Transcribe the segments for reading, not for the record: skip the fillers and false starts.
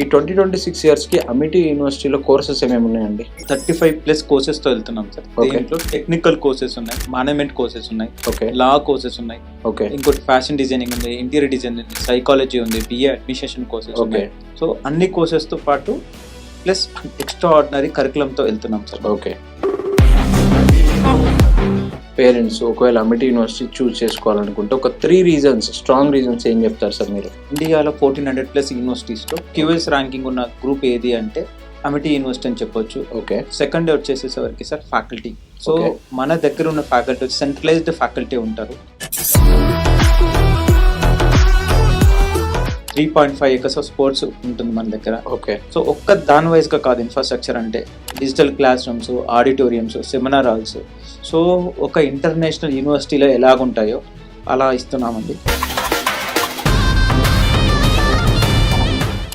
ఈ 2026 ఇయర్స్కి అమిటీ యూనివర్సిటీలో కోర్సెస్ ఏమేమి ఉన్నాయండి? 35+ కోర్సెస్తో వెళ్తున్నాం సార్. దీంట్లో టెక్నికల్ కోర్సెస్ ఉన్నాయి, మేనేజ్మెంట్ కోర్సెస్ ఉన్నాయి, ఓకే లా కోర్సెస్ ఉన్నాయి, ఓకే ఇంకోటి ఫ్యాషన్ డిజైనింగ్ ఉంది, ఇంటీరియర్ డిజైన్ ఉంది, సైకాలజీ ఉంది, బిఏ అడ్మినిస్ట్రేషన్ కోర్సెస్ ఓకే ఉన్నాయి. సో అన్ని కోర్సెస్తో పాటు ప్లస్ ఎక్స్ట్రా ఆర్డినరీ కరికులంతో వెళ్తున్నాం సార్. ఓకే పేరెంట్స్ ఒకవేళ అమిటీ యూనివర్సిటీ చూస్ చేసుకోవాలనుకుంటే ఒక 3 రీజన్స్, స్ట్రాంగ్ రీజన్స్ ఏం చెప్తారు సార్ మీరు? ఇండియాలో 1400+ యూనివర్సిటీస్లో QS ర్యాంకింగ్ ఉన్న గ్రూప్ ఏది అంటే అమిటీ యూనివర్సిటీ అని చెప్పొచ్చు. ఓకే సెకండ్ వచ్చేసేసరికి సార్ ఫ్యాకల్టీ. So Okay. మన దగ్గర ఉన్న ఫ్యాకల్టీ సెంట్రలైజ్డ్ ఫ్యాకల్టీ ఉంటారు. 3.5 acres ఆఫ్ స్పోర్ట్స్ ఉంటుంది మన దగ్గర. ఓకే సో ఒక్క దాని వైజ్గా కాదు, ఇన్ఫ్రాస్ట్రక్చర్ అంటే digital class rooms, auditoriums, seminar halls. So ఒక ఇంటర్నేషనల్ యూనివర్సిటీలో ఎలాగుంటాయో అలా ఇస్తున్నామండి.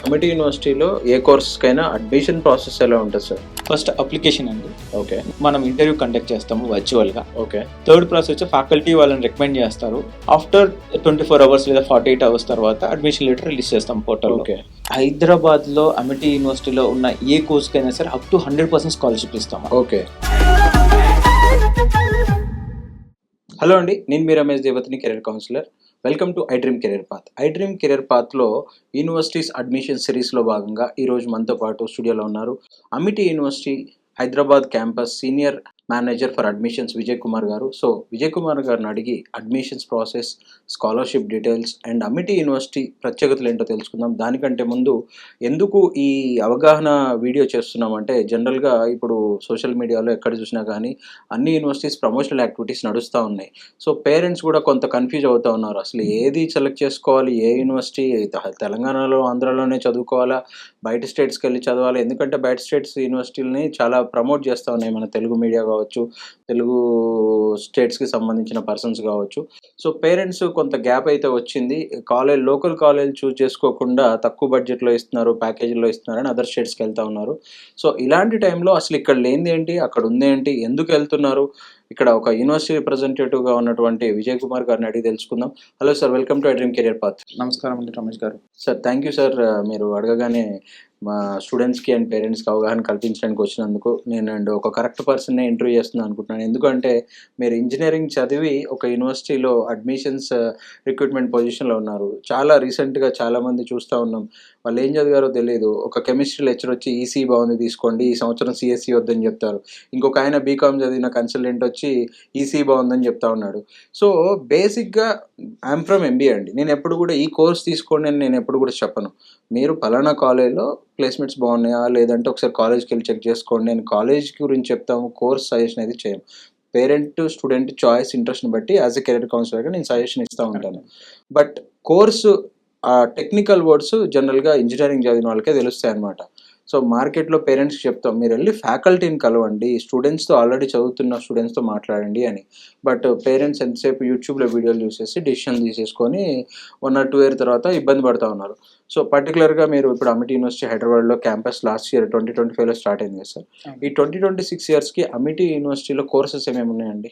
అమిటీ యూనివర్సిటీలో ఏ కోర్సెస్కైనా అడ్మిషన్ ప్రాసెస్ ఎలా ఉంటుంది సార్? ఫస్ట్ అప్లికేషన్ అండి, ఓకే మనం ఇంటర్వ్యూ కండక్ట్ చేస్తాము వర్చువల్గా. ఓకే థర్డ్ ప్రాసెస్ వచ్చి ఫ్యాకల్టీ వాళ్ళని రికమెండ్ చేస్తారు. ఆఫ్టర్ 24 hours లేదా 48 hours తర్వాత అడ్మిషన్ లెటర్ రిలీజ్ చేస్తాం పోర్టల్. ఓకే హైదరాబాద్లో అమిటీ యూనివర్సిటీలో ఉన్న ఏ కోర్స్కైనా సరే అప్ టు 100% స్కాలర్షిప్ ఇస్తాం. ఓకే హలో అండి, నేను మీ రమేష్ దేవతిని, career counsellor. Welcome to I dream career path. I dream career పాత్లో యూనివర్సిటీస్ అడ్మిషన్ సిరీస్లో భాగంగా ఈరోజు మనతో పాటు స్టూడియోలో ఉన్నారు Amity university Hyderabad campus senior manager for admissions Vijay Kumar గారు. సో విజయ్ కుమార్ గారిని అడిగి admissions process, scholarship details and Amity university ప్రత్యేకతలు ఏంటో తెలుసుకుందాం. దానికంటే ముందు ఎందుకు ఈ అవగాహన వీడియో చేస్తున్నామంటే, జనరల్గా ఇప్పుడు సోషల్ మీడియాలో ఎక్కడ చూసినా కానీ అన్ని యూనివర్సిటీస్ ప్రమోషనల్ యాక్టివిటీస్ నడుస్తూ ఉన్నాయి. సో పేరెంట్స్ కూడా కొంత కన్ఫ్యూజ్ అవుతూ ఉన్నారు, అసలు ఏది సెలెక్ట్ చేసుకోవాలి, ఏ యూనివర్సిటీ తెలంగాణలో ఆంధ్రాలోనే చదువుకోవాలా, బయట స్టేట్స్కి వెళ్ళి చదవాలి. ఎందుకంటే బయట స్టేట్స్ యూనివర్సిటీలని చాలా ప్రమోట్ చేస్తూ ఉన్నాయి మన తెలుగు మీడియా కావచ్చు, తెలుగు స్టేట్స్కి సంబంధించిన పర్సన్స్ కావచ్చు. సో పేరెంట్స్ కొంత గ్యాప్ అయితే వచ్చింది. లోకల్ కాలేజ్ చూస్ చేసుకోకుండా తక్కువ బడ్జెట్లో ఇస్తున్నారు, ప్యాకేజీలో ఇస్తున్నారని అదర్ స్టేట్స్కి వెళ్తూ ఉన్నారు. సో ఇలాంటి టైంలో అసలు ఇక్కడ లేనిది ఏంటి, అక్కడ ఉందేంటి, ఎందుకు వెళ్తున్నారు, ఇక్కడ ఒక యూనివర్సిటీ రిప్రజెంటేటివ్గా ఉన్నటువంటి విజయ్ కుమార్ గారిని అడిగి తెలుసుకుందాం. Hello sir, welcome to I dream career path. నమస్కారం అండి రమేష్ గారు. సార్ థ్యాంక్ యూ సార్, మీరు అడగగానే మా స్టూడెంట్స్కి అండ్ పేరెంట్స్కి అవగాహన కల్పించడానికి వచ్చినందుకు. నేను ఒక కరెక్ట్ పర్సన్నే ఇంటర్వ్యూ చేస్తున్నాను అనుకుంటున్నాను. ఎందుకంటే మీరు ఇంజనీరింగ్ చదివి ఒక యూనివర్సిటీలో అడ్మిషన్స్ రిక్రూట్మెంట్ పొజిషన్లో ఉన్నారు. చాలా రీసెంట్గా చాలామంది చూస్తూ ఉన్నాం, వాళ్ళు ఏం చదివారో తెలియదు. ఒక కెమిస్ట్రీ లెక్చర్ వచ్చి ఈసీ బాగుంది తీసుకోండి, ఈ సంవత్సరం సిఎస్సి వద్దని చెప్తారు. ఇంకొక ఆయన బీకామ్ చదివిన కన్సల్టెంట్ వచ్చి ఈసీ బాగుందని చెప్తా ఉన్నాడు. సో బేసిక్గా ఐఎమ్ ఫ్రమ్ ఎంబీఏ అండి. నేను ఎప్పుడు కూడా ఈ కోర్స్ తీసుకోండి అని నేను ఎప్పుడు కూడా చెప్పను. మీరు పలానా కాలేజ్లో ప్లేస్మెంట్స్ బాగున్నాయా లేదంటే ఒకసారి కాలేజ్కి వెళ్ళి చెక్ చేసుకోండి, నేను కాలేజ్ గురించి చెప్తాము, కోర్స్ సజెషన్ అయితే చేయము. పేరెంట్ స్టూడెంట్ చాయిస్, ఇంట్రెస్ట్ని బట్టి యాజ్ ఎ కెరీర్ కౌన్సిలర్గా నేను సజెషన్ ఇస్తూ ఉంటాను. బట్ కోర్సు టెక్నికల్ వర్డ్స్ జనరల్గా ఇంజనీరింగ్ చదివిన వాళ్ళకే తెలుస్తాయి అన్నమాట. సో మార్కెట్లో పేరెంట్స్కి చెప్తాం, మీరు వెళ్ళి ఫ్యాకల్టీని కలవండి, స్టూడెంట్స్తో ఆల్రెడీ చదువుతున్న స్టూడెంట్స్తో మాట్లాడండి అని. బట్ పేరెంట్స్ ఎంతసేపు యూట్యూబ్లో వీడియోలు చూసేసి డిసిషన్ తీసేసుకొని 1 or 2 years తర్వాత ఇబ్బంది పడుతూ ఉన్నారు. సో పర్టికులర్గా మీరు ఇప్పుడు అమిటీ యూనివర్సిటీ హైదరాబాద్లో క్యాంపస్ లాస్ట్ ఇయర్ 2025లో స్టార్ట్ అయింది కదా సార్. ఈ 2026 ఇయర్స్కి అమిటీ యూనివర్సిటీలో కోర్సెస్ ఏమేమి ఉన్నాయండి?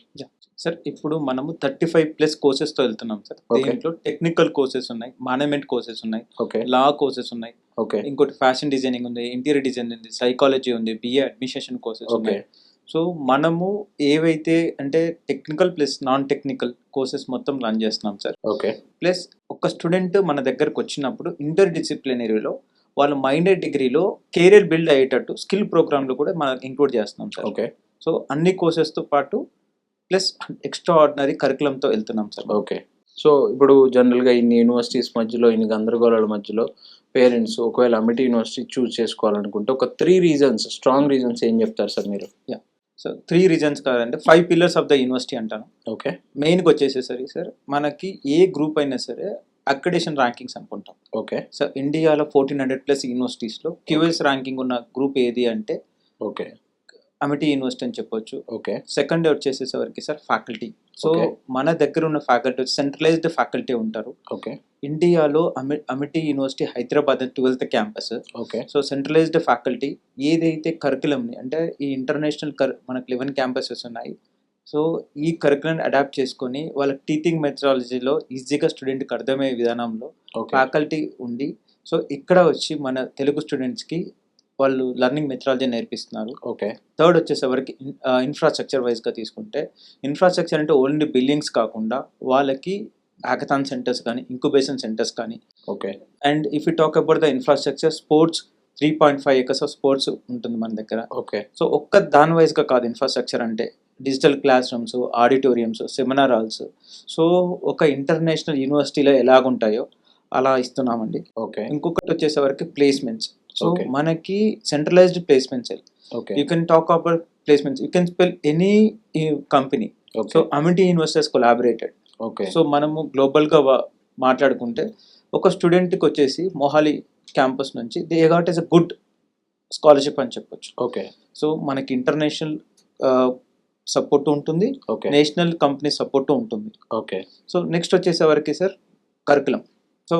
సార్ ఇప్పుడు మనము 35+ కోర్సెస్తో వెళ్తున్నాం సార్. దీంట్లో టెక్నికల్ కోర్సెస్ ఉన్నాయి, మేనేజ్మెంట్ కోర్సెస్ ఉన్నాయి, ఓకే లా కోర్సెస్ ఉన్నాయి, ఓకే ఇంకోటి ఫ్యాషన్ డిజైనింగ్ ఉంది, ఇంటీరియర్ డిజైన్ ఉంది, సైకాలజీ ఉంది, బిఏ అడ్మినిస్ట్రేషన్ కోర్సెస్ ఓకే ఉన్నాయి. సో మనము ఏవైతే అంటే technical plus non technical courses మొత్తం రన్ చేస్తున్నాం సార్. ఓకే ప్లస్ ఒక స్టూడెంట్ మన దగ్గరకు వచ్చినప్పుడు ఇంటర్ డిసిప్లినరీలో వాళ్ళ మైండెడ్ డిగ్రీలో కెరీర్ బిల్డ్ అయ్యేటట్టు స్కిల్ ప్రోగ్రామ్లో కూడా మనం ఇంక్లూడ్ చేస్తున్నాం సార్. ఓకే సో అన్ని కోర్సెస్తో పాటు ప్లస్ ఎక్స్ట్రా ఆర్డినరీ కరికులంతో వెళ్తున్నాం సార్. ఓకే సో ఇప్పుడు జనరల్గా ఇన్ని యూనివర్సిటీస్ మధ్యలో, ఇన్ని గందరగోళాల మధ్యలో పేరెంట్స్ ఒకవేళ అమిటీ యూనివర్సిటీ చూస్ చేసుకోవాలనుకుంటే ఒక 3 రీజన్స్, స్ట్రాంగ్ రీజన్స్ ఏం చెప్తారు సార్ మీరు? సో 3 రీజన్స్ కాదంటే 5 pillars ఆఫ్ ద యూనివర్సిటీ అంటాను. ఓకే మెయిన్గా వచ్చేసేసరికి సార్ మనకి ఏ గ్రూప్ అయినా సరే అక్రిడేషన్ ర్యాంకింగ్స్ అనుకుంటాం. ఓకే సో ఇండియాలో 1400+ యూనివర్సిటీస్లో QS ర్యాంకింగ్ ఉన్న గ్రూప్ ఏది అంటే ఓకే అమిటీ యూనివర్సిటీ అని చెప్పొచ్చు. ఓకే సెకండ్ వచ్చేసేసరికి సార్ ఫ్యాకల్టీ. So Okay. మన దగ్గర ఉన్న ఫ్యాకల్టీ సెంట్రలైజ్డ్ ఫ్యాకల్టీ ఉంటారు. ఓకే ఇండియాలో Amity university Hyderabad 12th campus. Okay so centralized faculty ఏదైతే కరికులంని అంటే ఈ ఇంటర్నేషనల్ మనకు 11 క్యాంపసెస్ ఉన్నాయి. సో ఈ కరికులం అడాప్ట్ చేసుకొని వాళ్ళ టీచింగ్ మెథడాలజీలో ఈజీగా స్టూడెంట్కి అర్థమయ్యే విధానంలో ఓకే ఫ్యాకల్టీ ఉండి సో ఇక్కడ వచ్చి మన తెలుగు స్టూడెంట్స్కి వాళ్ళు లెర్నింగ్ మెథడాలజీ నేర్పిస్తున్నారు. ఓకే. థర్డ్ వచ్చేసరికి ఇన్ఫ్రాస్ట్రక్చర్ వైజ్గా తీసుకుంటే, ఇన్ఫ్రాస్ట్రక్చర్ అంటే ఓన్లీ బిల్డింగ్స్ కాకుండా వాళ్ళకి హ్యాకథాన్ సెంటర్స్ కానీ, ఇంక్యుబేషన్ సెంటర్స్ కానీ, okay. And if you talk about the infrastructure, sports 3.5 acres of sports ఉంటుంది మన దగ్గర. ఓకే. సో ఒక్క దాని వైజ్గా కాదు ఇన్ఫ్రాస్ట్రక్చర్ అంటే, digital class rooms, auditoriums, seminar halls. So ఒక ఇంటర్నేషనల్ యూనివర్సిటీలో ఎలాగుంటాయో అలా ఇస్తున్నామండి. ఓకే. ఇంకొకటి వచ్చేసరికి ప్లేస్మెంట్స్. So Okay. మనకి centralised placements. Okay. You can talk about placements, you can spell any company. Okay. So Amity universities collaborated. Okay. So మనము గ్లోబల్గా మాట్లాడుకుంటే ఒక స్టూడెంట్కి వచ్చేసి మొహాలి క్యాంపస్ నుంచి they got is a good scholarship అని చెప్పొచ్చు. ఓకే. సో మనకి ఇంటర్నేషనల్ సపోర్ట్ ఉంటుంది, ఓకే. నేషనల్ కంపెనీ సపోర్ట్ ఉంటుంది. ఓకే. సో నెక్స్ట్ వచ్చేసరికి సార్ కరికులం. సో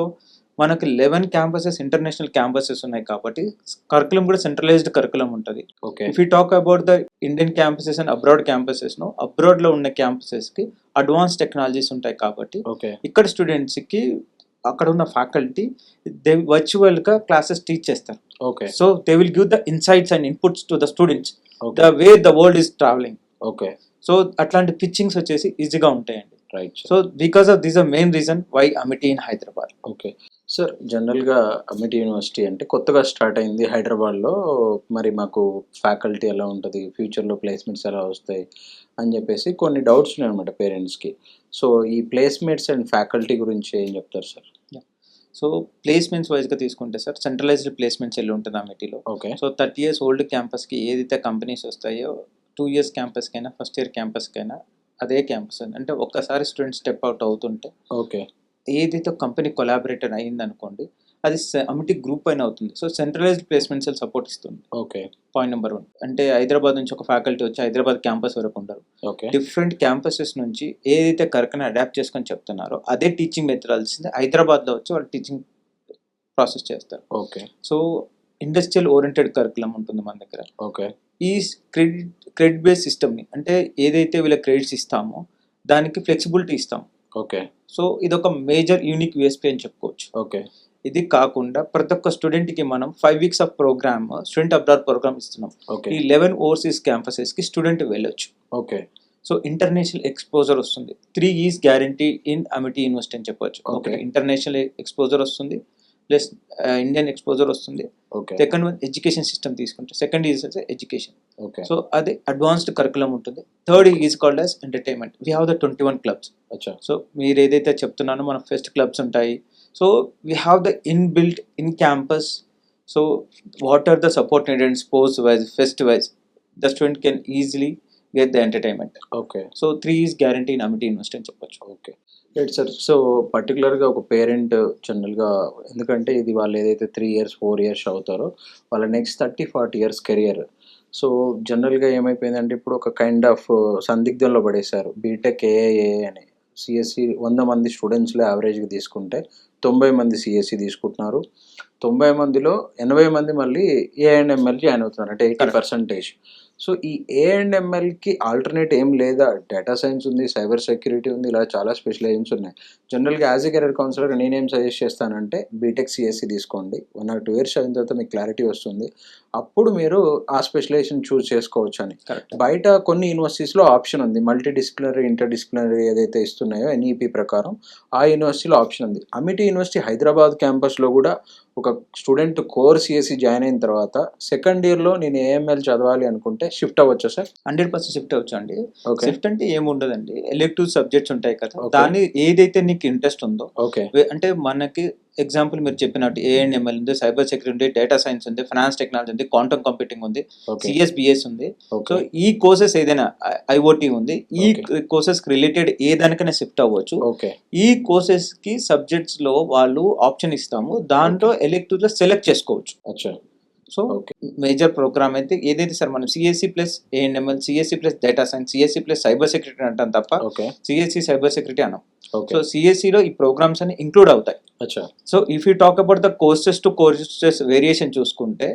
మనకి 11 క్యాంపసెస్ ఇంటర్నేషనల్ క్యాంపసెస్ ఉన్నాయి కాబట్టి కరికులం కూడా సెంట్రలైజ్డ్ కరికులం ఉంటుంది. Okay. If you talk about the Indian campuses and abroad క్యాంపసెస్ను, అబ్రాడ్లో ఉన్న క్యాంపసెస్కి అడ్వాన్స్ టెక్నాలజీస్ ఉంటాయి కాబట్టి ఓకే. ఇక్కడ స్టూడెంట్స్కి అక్కడ ఉన్న ఫ్యాకల్టీ దే వర్చువల్గా క్లాసెస్ టీచ్ చేస్తారు. Okay. So they will give the insights and inputs to the students okay. The way the world is travelling. Okay. So అట్లాంటి పిచ్చింగ్స్ వచ్చేసి ఈజీగా ఉంటాయండి. Right. So because of this a main reason why Amity in Hyderabad. Okay sir, జనరల్గా Amity university అంటే కొత్తగా start అయింది హైదరాబాద్లో. మరి మాకు ఫ్యాకల్టీ ఎలా ఉంటుంది, ఫ్యూచర్లో ప్లేస్మెంట్స్ ఎలా వస్తాయి అని చెప్పేసి కొన్ని డౌట్స్ ఉన్నాయి అనమాట పేరెంట్స్కి. సో ఈ ప్లేస్మెంట్స్ అండ్ ఫ్యాకల్టీ గురించి ఏం చెప్తారు సార్? సో ప్లేస్మెంట్స్ వైజ్గా తీసుకుంటే సార్ సెంట్రలైజ్డ్ ప్లేస్మెంట్స్ వెళ్ళి ఉంటుంది అమిటీలో. ఓకే. సో 30 years ఓల్డ్ క్యాంపస్కి ఏదైతే కంపెనీస్ వస్తాయో 2 years క్యాంపస్కైనా ఫస్ట్ ఇయర్ క్యాంపస్కైనా అదే క్యాంపస్ అంటే ఒక్కసారి స్టూడెంట్ స్టెప్ అవుట్ అవుతుంటే ఓకే. ఏదైతే కంపెనీ కొలాబరేటర్ అయింది అనుకోండి అది అమిటీ గ్రూప్ అయిన అవుతుంది. సో సెంట్రలైజ్డ్ ప్లేస్మెంట్స్ సపోర్ట్ ఇస్తుంది. ఓకే. పాయింట్ నెంబర్ 1 అంటే హైదరాబాద్ నుంచి ఒక ఫ్యాకల్టీ వచ్చి హైదరాబాద్ క్యాంపస్ వరకు ఉండరు. ఓకే. డిఫరెంట్ క్యాంపసెస్ నుంచి ఏదైతే కరెక్ట్గా అడాప్ట్ చేసుకొని చెప్తున్నారో అదే టీచింగ్ మెథడాలజీ హైదరాబాద్లో వచ్చి వాళ్ళు టీచింగ్ ప్రాసెస్ చేస్తారు. Okay. So industrial oriented curriculum ఉంటుంది మన దగ్గర. ఓకే. ఈ క్రెడిట్ బేస్డ్ సిస్టమ్ని అంటే ఏదైతే వీళ్ళ క్రెడిట్స్ ఇస్తామో దానికి ఫ్లెక్సిబిలిటీ ఇస్తాం. ఓకే. సో ఇది ఒక మేజర్ యూనిక్ యూఎస్పీ అని చెప్పుకోవచ్చు. ఓకే. ఇది కాకుండా ప్రతి ఒక్క స్టూడెంట్కి మనం 5 weeks of program student abroad program ఇస్తున్నాం. ఓకే. ఈ 11 ఓవర్సీస్ క్యాంపసెస్కి స్టూడెంట్ వెళ్ళొచ్చు. ఓకే. సో ఇంటర్నేషనల్ ఎక్స్పోజర్ వస్తుంది. 3 years guarantee in Amity university అని చెప్పొచ్చు. Okay. ఒకటి ఇంటర్నేషనల్ ఎక్స్పోజర్ వస్తుంది, ప్లస్ ఇండియన్ ఎక్స్పోజర్ వస్తుంది. Okay. Second one education system తీసుకుంటే second is education. Okay. So అది అడ్వాన్స్డ్ కరికులం ఉంటుంది. Third is called as entertainment. We have the 21 clubs. అచ్చా. So మీరు ఏదైతే చెప్తున్నానో మన ఫెస్ట్ క్లబ్స్ ఉంటాయి. So we have the inbuilt in campus. So what are the support needed sports wise, fest wise the student can easily get the entertainment. Okay. So 3 years guarantee in Amity university అని చెప్పొచ్చు. Okay. Right sir. So పర్టికులర్గా ఒక parent జనరల్గా, ఎందుకంటే ఇది వాళ్ళు ఏదైతే 3 years 4 years అవుతారో వాళ్ళ నెక్స్ట్ 30-40 years కెరియర్. సో జనరల్గా ఏమైపోయిందంటే ఇప్పుడు ఒక కైండ్ ఆఫ్ సందిగ్ధంలో పడేశారు. బీటెక్ ఏఏ అని సిఎస్సి 100 మంది స్టూడెంట్స్లో యావరేజ్గా తీసుకుంటే 90 మంది సిఎస్సి తీసుకుంటున్నారు. 90 మందిలో 80 మంది మళ్ళీ ఏఎండ్ఎంఎల్ జాయిన్ అవుతున్నారు, అంటే 80%. సో ఈ ఏఎండ్ఎంఎల్కి ఆల్టర్నేట్ ఏం లేదా? డేటా సైన్స్ ఉంది, సైబర్ సెక్యూరిటీ ఉంది, ఇలా చాలా స్పెషలైజేషన్స్ ఉన్నాయి. జనరల్గా యాజ్ ఎ కెరీర్ కౌన్సిలర్ నేనేం సజెస్ట్ చేస్తానంటే బీటెక్ సిఎస్సి తీసుకోండి. 1 or 2 years అయిన తర్వాత మీకు క్లారిటీ వస్తుంది, అప్పుడు మీరు ఆ స్పెషలైజేషన్ చూస్ చేసుకోవచ్చు అని. బయట కొన్ని యూనివర్సిటీస్లో ఆప్షన్ ఉంది, మల్టీ డిసిప్లినరీ ఇంటర్ డిసిప్లినరీ ఏదైతే ఇస్తున్నాయో ఎన్ఈపీ ప్రకారం ఆ యూనివర్సిటీలో ఆప్షన్ ఉంది. అమిటీ యూనివర్సిటీ హైదరాబాద్ క్యాంపస్లో కూడా ఒక స్టూడెంట్ కోర్ సిఎస్సి జాయిన్ అయిన తర్వాత సెకండ్ ఇయర్లో నేను ఏఎంఎల్ చదవాలి అనుకుంటే షిఫ్ట్ అవ్వచ్చా సార్? 100% షిఫ్ట్ అవ్వచ్చు అండి. ఓకే. షిఫ్ట్ అంటే ఏముండదండి, ఎలెక్టివ్ సబ్జెక్ట్స్ ఉంటాయి కదా, Okay. దాన్ని ఏదైతే నీకు ఇంట్రెస్ట్ ఉందో. ఓకే. అంటే మనకి ఎగ్జాంపుల్ మీరు చెప్పినట్టు ఏఎండ్ఎంఎల్ ఉంది, సైబర్ సెక్యూరిటీ ఉంది, డేటా సైన్స్ ఉంది, ఫైనాన్స్ టెక్నాలజీ ఉంది, క్వాంటమ్ కంప్యూటింగ్ ఉంది, ఓకే. సిఎస్బిఎస్ ఉంది. So okay. ఈ కోర్సెస్ ఏదైనా ఐఓటీ ఉంది, ఈ Okay. కోర్సెస్ రిలేటెడ్ ఏ దానికైనా షిఫ్ట్ అవ్వచ్చు. ఓకే. ఈ కోర్సెస్ కి సబ్జెక్ట్స్ లో వాళ్ళు ఆప్షన్ ఇస్తాము, దాంట్లో ఎలెక్టివ్ లో సెలెక్ట్ చేసుకోవచ్చు. అచ్చా. So okay. మేజర్ ప్రోగ్రామ్ అయితే ఏదైతే సార్ మనం CSC plus AIML, CSC plus data science, CSC plus cyber security అంటాం తప్ప ఓకే. సిఎస్సి సైబర్ సెక్యూరిటీ అన్నాం. ఓకే. సో సిఎస్సిలో ఈ ప్రోగ్రామ్స్ అన్ని ఇంక్లూడ్ అవుతాయి. అచ్చా. So if you talk about the courses to courses variation చూసుకుంటే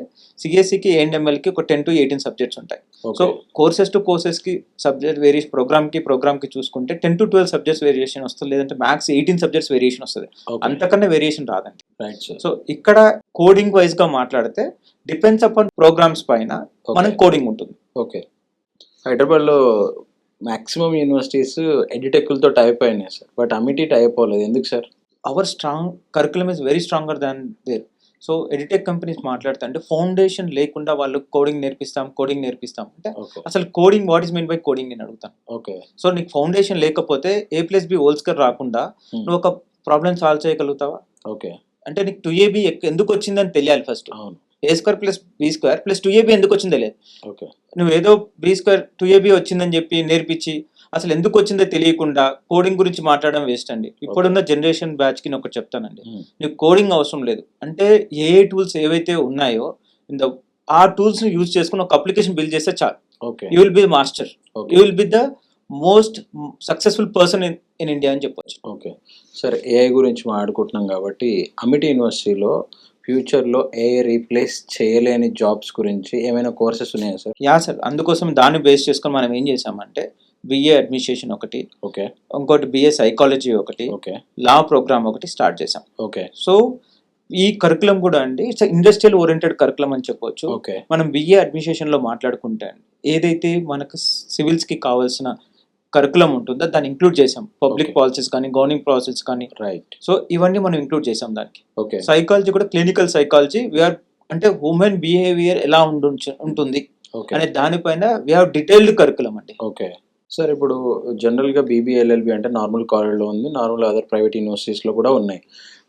సిఎస్సికి ఏఎన్ఎంఎల్కి ఒక 10 to 18 సబ్జెక్ట్స్ ఉంటాయి. So okay. కోర్సెస్ టు కోర్సెస్కి సబ్జెక్ట్ వేరియేషన్ ప్రోగ్రామ్కి చూసుకుంటే 10 to 12 సబ్జెక్ట్స్ వేరియేషన్ వస్తుంది, లేదంటే మ్యాక్స్ 18 సబ్జెక్ట్స్ వేరియేషన్ వస్తుంది. ఓకే. అంతకన్నా వేరియేషన్ రాదండి. Right sir. సో ఇక్కడ కోడింగ్ వైజ్ గా మాట్లాడితే డిపెండ్స్ అపాన్ ప్రోగ్రామ్స్ పైన మనం కోడింగ్ ఉంటుంది. ఓకే. హైదరాబాద్లో మాక్సిమం యూనివర్సిటీస్ ఎడ్యుటెక్లతో టైప్ అయినాయి సార్, బట్ అమిటీ టైప్ అవ్వలేదు, ఎందుకు sir? Our strong curriculum is very stronger than their. So edutech companies మాట్లాడుతా అంటే ఫౌండేషన్ లేకుండా వాళ్ళు కోడింగ్ నేర్పిస్తాం అంటే ఓకే. అసలు coding what is mean by coding నేను అడుగుతాను. ఓకే. సో నీకు ఫౌండేషన్ లేకపోతే A+B హోల్ స్క్వేర్ రాకుండా నువ్వు ఒక ప్రాబ్లమ్ సాల్వ్ చేయగలుగుతావా? ఓకే. అంటే నీకు 2AB ఎందుకు వచ్చిందని తెలియాలి ఫస్ట్. అవును. A² + B² + 2AB ఎందుకు వచ్చిందో తెలియదు. ఓకే. నువ్వు ఏదో B² 2AB వచ్చిందని చెప్పి నేర్పించి అసలు ఎందుకు వచ్చిందో తెలియకుండా కోడింగ్ గురించి మాట్లాడడం వేస్ట్ అండి. ఇప్పుడున్న జనరేషన్ బ్యాచ్ కి నేను ఒకటి చెప్తానండి, నీకు కోడింగ్ అవసరం లేదు అంటే ఏ టూల్స్ ఏవైతే ఉన్నాయో ఆ టూల్స్ ని యూజ్ చేసుకుని ఒక అప్లికేషన్ బిల్డ్ చేస్తే చాలు. Okay. You will be master, you will be the most successful person in India అని చెప్పొచ్చు. ఓకే. సరే, ఏఐ గురించి మాట్లాడుకుంటున్నాం కాబట్టి అమిటీ యూనివర్సిటీలో ఫ్యూచర్లో ఏఐ రీప్లేస్ చేయలేని జాబ్స్ గురించి ఏమైనా కోర్సెస్ ఉన్నాయా సార్? యా సార్, అందుకోసం దాన్ని బేస్ చేసుకొని మనం ఏం చేసామంటే బిఏ అడ్మినిస్ట్రేషన్ ఒకటి, ఓకే, ఇంకోటి బిఏ సైకాలజీ ఒకటి, ఓకే, లా ప్రోగ్రామ్ ఒకటి స్టార్ట్ చేసాం. ఓకే. సో ఈ కరికులం కూడా అండి ఇట్స్ ఇండస్ట్రియల్ ఓరియంటెడ్ కరికులం అని చెప్పొచ్చు. ఓకే. మనం బిఏ అడ్మినిస్ట్రేషన్ లో మాట్లాడుకుంటే ఏదైతే మనకు సివిల్స్ కి కావాల్సిన కరికులం ఉంటుందో దాన్ని ఇంక్లూడ్ చేసాం. Public Okay. పాలసీస్ కానీ, గవర్నింగ్ పాలసీస్ కానీ, రైట్. సో ఇవన్నీ మనం ఇంక్లూడ్ చేసాం దానికి. ఓకే. సైకాలజీ కూడా క్లినికల్ సైకాలజీ వీఆర్ అంటే హ్యూమన్ బిహేవియర్ ఎలా ఉంటుంది ఓకే. అనే దానిపైన వీ హావ్ డీటెయిల్డ్ కరికులం అండి. ఓకే. సార్, ఇప్పుడు జనరల్గా బీబీఏ ఎల్ఎల్బి అంటే నార్మల్ కాలేజ్లో ఉంది, నార్మల్ అదర్ ప్రైవేట్ యూనివర్సిటీస్లో కూడా ఉన్నాయి.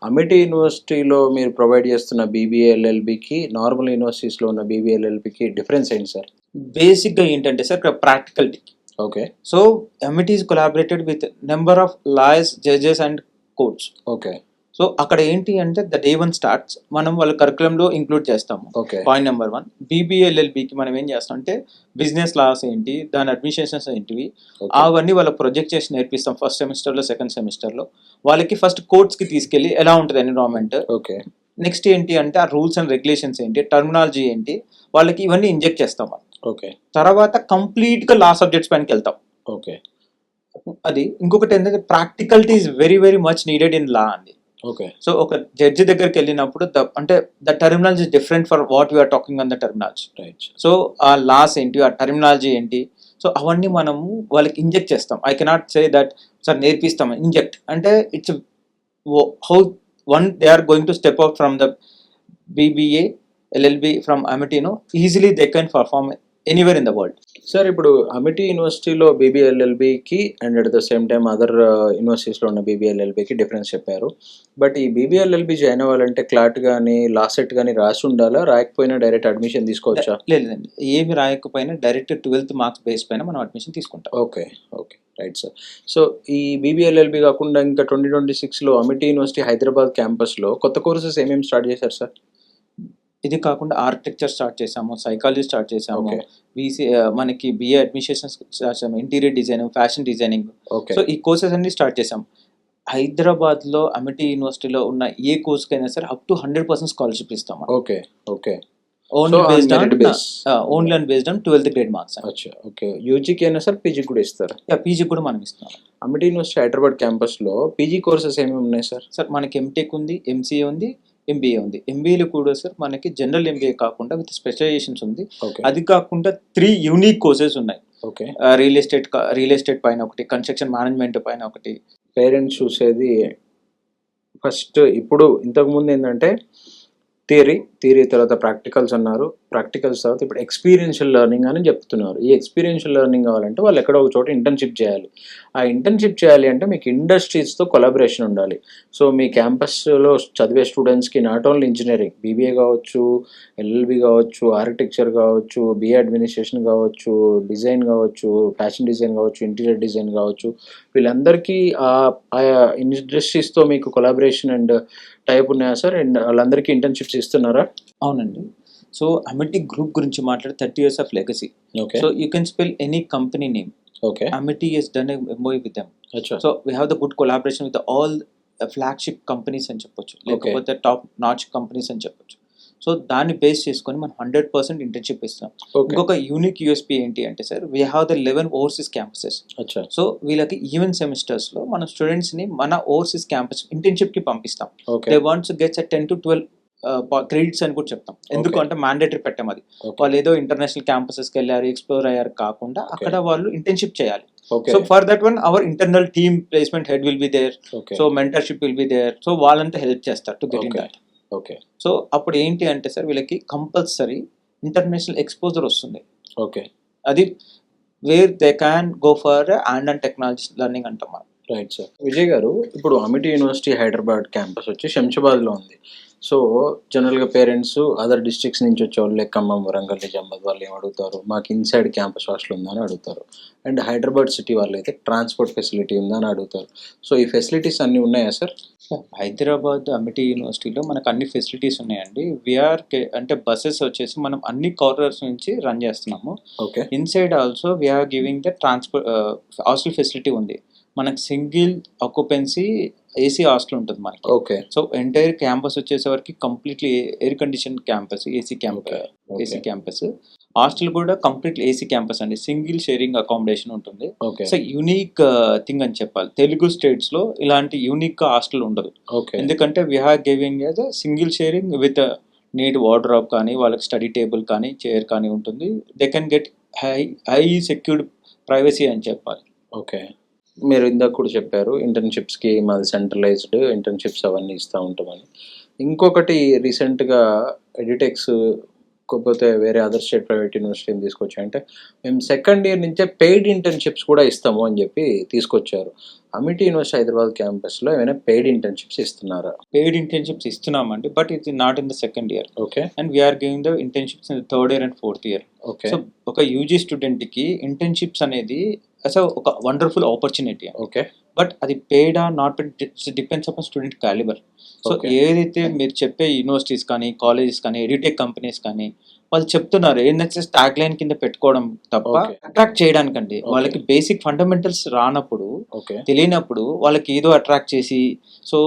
అమిటీ యూనివర్సిటీలో మీరు ప్రొవైడ్ చేస్తున్న బీబీఏ ఎల్ఎల్బికి నార్మల్ యూనివర్సిటీస్లో ఉన్న బీబీఏ ఎల్ఎల్బికి డిఫరెన్స్ ఏంటి సార్? బేసిక్ గా ఏంటంటే సార్ ఇక్కడ practicality. Okay. So MIT is collaborated with number of lawyers, judges and courts. Okay. So అక్కడ ఏంటి అంటే ద డే 1 స్టార్ట్స్ మనం వాళ్ళ కరికులంలో ఇంక్లూడ్ చేస్తాము. ఓకే. Point number 1. BBA LLBకి మనం ఏం చేస్తాం అంటే బిజినెస్ లాస్ ఏంటి, దాని అడ్మినిస్ట్రేషన్స్ ఏంటివి, అవన్నీ వాళ్ళ ప్రొజెక్ట్ చేసి నేర్పిస్తాం. ఫస్ట్ సెమిస్టర్లో, సెకండ్ సెమిస్టర్లో వాళ్ళకి ఫస్ట్ కోర్ట్స్కి తీసుకెళ్ళి ఎలా ఉంటుంది ఎన్విరాన్మెంట్, ఓకే. నెక్స్ట్ ఏంటి అంటే ఆ రూల్స్ అండ్ రెగ్యులేషన్స్ ఏంటి, టర్మినాలజీ ఏంటి, వాళ్ళకి ఇవన్నీ ఇంజెక్ట్ చేస్తాం. ఓకే. తర్వాత కంప్లీట్గా లా సబ్జెక్ట్స్ పైనకి వెళ్తాం. ఓకే. అది ఇంకొకటి ఏంటంటే practicality is very very much needed in law అండి. ఓకే. సో ఒక జడ్జి దగ్గరికి వెళ్ళినప్పుడు అంటే the terminology is different for what we are talking on the terminology. Right. So ఆ లాస్ ఏంటి, ఆ టర్మినాలజీ ఏంటి, సో అవన్నీ మనము వాళ్ళకి ఇంజెక్ట్ చేస్తాం. I cannot say that sir నేర్పిస్తాం, ఇంజెక్ట్ అంటే it's how one they are going to step out from the BBA LLB ఫ్రమ్ Amity, easily they can perform anywhere in the world. Sir, ఇప్పుడు Amity యూనివర్సిటీలో BBA ఎల్ఎల్బికి and at the same time other యూనివర్సిటీస్లో ఉన్న BBA ఎల్ఎల్బికి difference చెప్పారు. But ఈ BBA LLB join అవ్వాలంటే క్లాట్ కానీ లాసెట్ కానీ రాసి ఉండాలా, రాయకపోయినా డైరెక్ట్ అడ్మిషన్ తీసుకోవచ్చా? లేదండి, ఏమి రాయకపోయినా డైరెక్ట్ 12th మార్క్స్ బేస్ పైన మనం అడ్మిషన్ తీసుకుంటాం. Okay. Okay. Right sir. So ఈ బీబీఏ ఎల్ఎల్బి కాకుండా ఇంకా 2026లో అమిటీ యూనివర్సిటీ హైదరాబాద్ క్యాంపస్లో కొత్త కోర్సెస్ ఏమేమి స్టార్ట్ చేశారు సార్? ఇది కాకుండా ఆర్కిటెక్చర్ స్టార్ట్ చేసాము, సైకాలజీ స్టార్ట్ చేసాము, Okay. మనకి బిఏ అడ్మినిస్ట్రేషన్ స్టార్ట్ చేసాము, interior design, fashion designing. Okay. So ఈ కోర్సెస్ అన్ని స్టార్ట్ చేసాం. హైదరాబాద్లో అమిటీ యూనివర్సిటీలో ఉన్న ఏ కోర్స్కైనా సరే అప్ టు 100% స్కాలర్షిప్ ఇస్తాం. Okay. Okay. Only So, based on on merit base. Only on based on 12th grade marks. అచ్చా. ఓకే. యూజీకి అయినా సార్ పీజీకి కూడా ఇస్తారు? పీజీ కూడా మనం ఇస్తున్నాం. అమిటీ యూనివర్సిటీ హైదరాబాద్ క్యాంపస్లో పీజీ కోర్సెస్ ఏమేమి ఉన్నాయి సార్? సార్ మనకి ఎంటెక్ ఉంది, ఎంసీఏ ఉంది, ఎంబీఏ ఉంది. ఎంబీఏలో కూడా సార్ మనకి జనరల్ ఎంబీఏ కాకుండా విత్ స్పెషలైజేషన్స్ ఉంది. ఓకే. అది కాకుండా 3 యూనిక్ కోర్సెస్ ఉన్నాయి. ఓకే. రియల్ ఎస్టేట్ పైన ఒకటి, కన్స్ట్రక్షన్ మేనేజ్మెంట్ పైన ఒకటి. పేరెంట్స్ చూసేది ఫస్ట్ ఇప్పుడు ఇంతకుముందు ఏంటంటే థియరీ తర్వాత ప్రాక్టికల్స్ అన్నారు, ప్రాక్టికల్స్ తర్వాత ఇప్పుడు ఎక్స్పీరియన్షియల్ లెర్నింగ్ అని చెప్తున్నారు. ఈ ఎక్స్పీరియన్షియల్ లెర్నింగ్ కావాలంటే వాళ్ళు ఎక్కడో ఒక చోట ఇంటర్న్షిప్ చేయాలి. ఆ ఇంటర్న్షిప్ చేయాలి అంటే మీకు ఇండస్ట్రీస్తో కొలాబరేషన్ ఉండాలి. సో మీ క్యాంపస్లో చదివే స్టూడెంట్స్కి నాట్ ఓన్లీ ఇంజనీరింగ్, బీబీఏ కావచ్చు, ఎల్ఎల్బి కావచ్చు, ఆర్కిటెక్చర్ కావచ్చు, బిఏ అడ్మినిస్ట్రేషన్ కావచ్చు, డిజైన్ కావచ్చు, ఫ్యాషన్ డిజైన్ కావచ్చు, ఇంటీరియర్ డిజైన్ కావచ్చు, వీళ్ళందరికీ ఆ ఇండస్ట్రీస్తో మీకు కొలాబరేషన్ అండ్ టైప్ ఉన్నాయా సార్? అండ్ వాళ్ళందరికీ ఇంటర్న్షిప్స్ ఇస్తున్నారా? అవునండి. సో అమిటీ గ్రూప్ గురించి మాట్లాడే 30 years of legacy. Okay. So you can spell any company name. Okay. Amity has done a MOU with them. అచ్చా. So we have the good collaboration with all flagship companies అని చెప్పొచ్చు, లేకపోతే top notch companies అని చెప్పొచ్చు. So దాన్ని base చేసుకొని మనం 100% internship ఇస్తాం. ఓకే. ఇంకొక యూనిక్ యూఎస్పీ ఏంటి అంటే sir, we have the 11 overseas campuses. అచ్చా. సో వీళ్ళకి ఈవెన్ సెమిస్టర్స్లో మన స్టూడెంట్స్ని మన ఓవర్సీస్ క్యాంపస్ ఇంటర్న్షిప్కి పంపిస్తాం. Okay. They wants gets 10 to 12 credits అని కూడా చెప్తాం. ఎందుకు అంటే మ్యాండేటరీ పెట్టాం అది. ఓకే. వాళ్ళు ఏదో ఇంటర్నేషనల్ క్యాంపసెస్కి వెళ్ళారు, ఎక్స్ప్లోర్ అయ్యారు కాకుండా అక్కడ వాళ్ళు ఇంటర్న్షిప్ చేయాలి. Okay. So for that one our internal team placement head will be there. Okay. So mentorship will be there. So వాళ్ళంతా హెల్ప్ చేస్తారు to get in okay. That. Okay. So అప్పుడు ఏంటి అంటే సార్, వీళ్ళకి కంపల్సరీ ఇంటర్నేషనల్ ఎక్స్పోజర్ వస్తుంది. Okay. అది where they can go for and technology learning అంటాం మనం. Right sir. విజయ్ గారు, ఇప్పుడు అమిటీ యూనివర్సిటీ హైదరాబాద్ క్యాంపస్ వచ్చి శంషాబాద్లో ఉంది. సో జనరల్గా పేరెంట్స్ అదర్ డిస్ట్రిక్ట్స్ నుంచి వచ్చే వాళ్ళు ఖమ్మం, వరంగల్, నిజామాబాద్ వాళ్ళు ఏం అడుగుతారు, మాకు ఇన్సైడ్ క్యాంపస్ హాస్టల్ ఉందా అని అడుగుతారు. అండ్ హైదరాబాద్ సిటీ వాళ్ళు అయితే ట్రాన్స్పోర్ట్ ఫెసిలిటీ ఉందా అని అడుగుతారు. సో ఈ ఫెసిలిటీస్ అన్నీ ఉన్నాయా సార్? హైదరాబాద్ అమిటీ యూనివర్సిటీలో మనకు అన్ని ఫెసిలిటీస్ ఉన్నాయండి. వీఆర్ అంటే బస్సెస్ వచ్చేసి మనం అన్ని కార్నర్స్ నుంచి రన్ చేస్తున్నాము. Okay. Inside also we are giving the transport hostel facility ఉంది. మనకు సింగిల్ ఆక్యుపెన్సీ ఏసీ హాస్టల్ ఉంటుంది మనకి. ఓకే. సో ఎంటైర్ క్యాంపస్ వచ్చేసరికి completely air condition campus, AC campus. Hostel కూడా కంప్లీట్లీ ఏసీ క్యాంపస్ అండి. సింగిల్ షేరింగ్ అకామిడేషన్ ఉంటుంది. Okay. So unique thing అని చెప్పాలి. తెలుగు స్టేట్స్ లో ఇలాంటి యూనిక్ హాస్టల్ ఉండదు. ఓకే. ఎందుకంటే we are giving as a single sharing with neat wardrobe కానీ, వాళ్ళకి స్టడీ టేబుల్ కానీ, చైర్ కానీ ఉంటుంది. They can get high secured privacy అని చెప్పాలి. ఓకే. మీరు ఇందాక కూడా చెప్పారు ఇంటర్న్షిప్స్కి మాది సెంట్రలైజ్డ్ ఇంటర్న్షిప్స్ అవన్నీ ఇస్తూ ఉంటామని. ఇంకొకటి రీసెంట్గా ఎడిటెక్స్ కాకపోతే వేరే అదర్ స్టేట్ ప్రైవేట్ యూనివర్సిటీని తీసుకొచ్చాయంటే మేము సెకండ్ ఇయర్ నుంచే పెయిడ్ ఇంటర్న్షిప్స్ కూడా ఇస్తాము అని చెప్పి తీసుకొచ్చారు. అమిటీ యూనివర్సిటీ హైదరాబాద్ క్యాంపస్లో ఏమైనా పెయిడ్ ఇంటర్న్షిప్స్ ఇస్తున్నారా? పెయిడ్ ఇంటర్న్షిప్స్ ఇస్తున్నామండి, but it not in the second year. Okay. And we are giving the internships in the third year and fourth year. Okay. So ఒక యూజీ స్టూడెంట్కి ఇంటర్న్షిప్స్ అనేది అసలు ఒక వండర్ఫుల్ ఆపర్చునిటీ. ఓకే. బట్ అది పెయిడా not paid depends upon student calibre. So ఏదైతే మీరు చెప్పే యూనివర్సిటీస్ కానీ, కాలేజెస్ కానీ, ఎడ్యుటెక్ కంపెనీస్ కానీ వాళ్ళు చెప్తున్నారు ఏంటంటే ట్యాగ్ లైన్ కింద పెట్టుకోవడం తప్ప అట్రాక్ట్ చేయడానికండి. వాళ్ళకి బేసిక్ ఫండమెంటల్స్ రానప్పుడు, తెలియనప్పుడు వాళ్ళకి ఏదో అట్రాక్ట్ చేసి, సో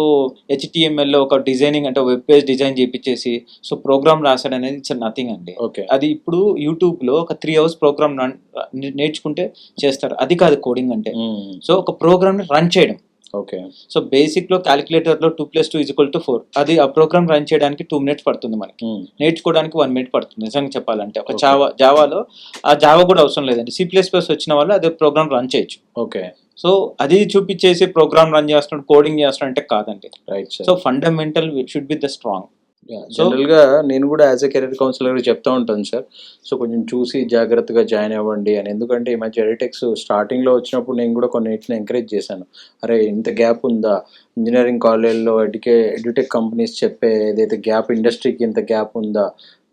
HTML లో ఒక డిజైనింగ్ అంటే వెబ్ పేజ్ డిజైన్ చేయించేసి సో ప్రోగ్రామ్ రాసాడు అనేది ఇట్స్ నథింగ్ అండి. అది ఇప్పుడు యూట్యూబ్ లో ఒక 3 hours ప్రోగ్రామ్ నేర్చుకుంటే చేస్తారు. అది కాదు కోడింగ్ అంటే. సో ఒక ప్రోగ్రామ్ ని రన్ చేయడం. ఓకే. సో బేసిక్ లో క్యాలిక్యులేటర్ లో 2+2=4 అది ఆ ప్రోగ్రామ్ రన్ చేయడానికి 2 minutes పడుతుంది మనకి. నేర్చుకోవడానికి 1 minute పడుతుంది నిజంగా చెప్పాలంటే. ఒక జావాలో ఆ జావా కూడా అవసరం లేదండి. C++ వచ్చిన వాళ్ళు అదే ప్రోగ్రామ్ రన్ చేయొచ్చు. ఓకే. సో అది చూపించేసి ప్రోగ్రామ్ రన్ చేస్తున్నాడు, కోడింగ్ చేస్తున్నాడు అంటే కాదండి. Right. So fundamental should be the strong. జనరల్గా నేను కూడా యాజ్ ఎ కెరీర్ కౌన్సిలర్ చెప్తా ఉంటాను సార్. సో కొంచెం చూసి జాగ్రత్తగా జాయిన్ అవ్వండి అని. ఎందుకంటే ఈ మధ్య ఎడిటెక్స్ స్టార్టింగ్లో వచ్చినప్పుడు నేను కూడా కొన్నిటిని ఎంకరేజ్ చేశాను. అరే ఇంత గ్యాప్ ఉందా ఇంజనీరింగ్ కాలేజ్లో, ఎడ్యుటెక్ కంపెనీస్ చెప్పే ఏదైతే గ్యాప్, ఇండస్ట్రీకి ఇంత గ్యాప్ ఉందా,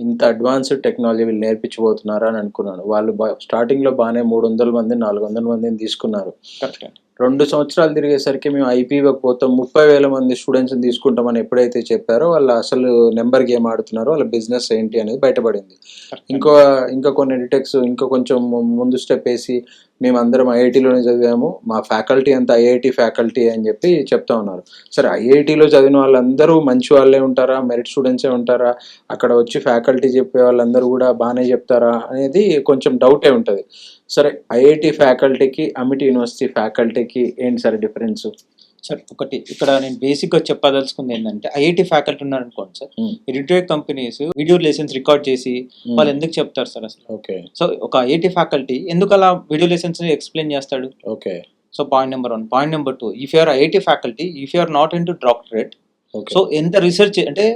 ఇంత అడ్వాన్స్డ్ టెక్నాలజీ వీళ్ళు నేర్పించబోతున్నారా అని అనుకున్నాను. వాళ్ళు స్టార్టింగ్లో బాగానే 300 మంది 400 మందిని తీసుకున్నారు. 2 సంవత్సరాలు తిరిగేసరికి మేము IP ఇవ్వకపోతాం 30,000 మంది స్టూడెంట్స్ని తీసుకుంటామని ఎప్పుడైతే చెప్పారో వాళ్ళు అసలు నెంబర్ గేమ్ ఆడుతున్నారో, వాళ్ళ బిజినెస్ ఏంటి అనేది బయటపడింది. ఇంకా కొన్ని ఎడిటెక్స్ ఇంకా కొంచెం ముందు స్టెప్ వేసి మేమందరం IITలోనే చదివాము, మా ఫ్యాకల్టీ అంతా IIT ఫ్యాకల్టీ అని చెప్పి చెప్తా ఉన్నారు. సరే IITలో చదివిన వాళ్ళందరూ మంచి వాళ్ళే ఉంటారా, మెరిట్ స్టూడెంట్సే ఉంటారా, అక్కడ వచ్చి ఫ్యాకల్టీ చెప్పే వాళ్ళందరూ కూడా బాగానే చెప్తారా అనేది కొంచెం డౌటే ఉంటుంది. సరే IIT ఫ్యాకల్టీకి అమిటీ యూనివర్సిటీ ఫ్యాకల్టీకి ఏంటి సార్ డిఫరెన్స్? సార్ ఒకటి ఇక్కడ నేను బేసిక్గా చెప్పదలుచుకుంది ఏంటంటే, IIT ఫ్యాకల్టీ ఉన్నారనుకోండి sir, edtech companies video lessons record చేసి వాళ్ళు ఎందుకు చెప్తారు సార్ అసలు? ఓకే. సో ఒక IIT ఫ్యాకల్టీ ఎందుకు అలా వీడియో లెసన్స్ ఎక్స్ప్లెయిన్ చేస్తాడు? Okay. So point number 1. Point number 2, if you are IIT faculty, if you are not in to doctorate, so ఎంత రీసెర్చ్ అంటే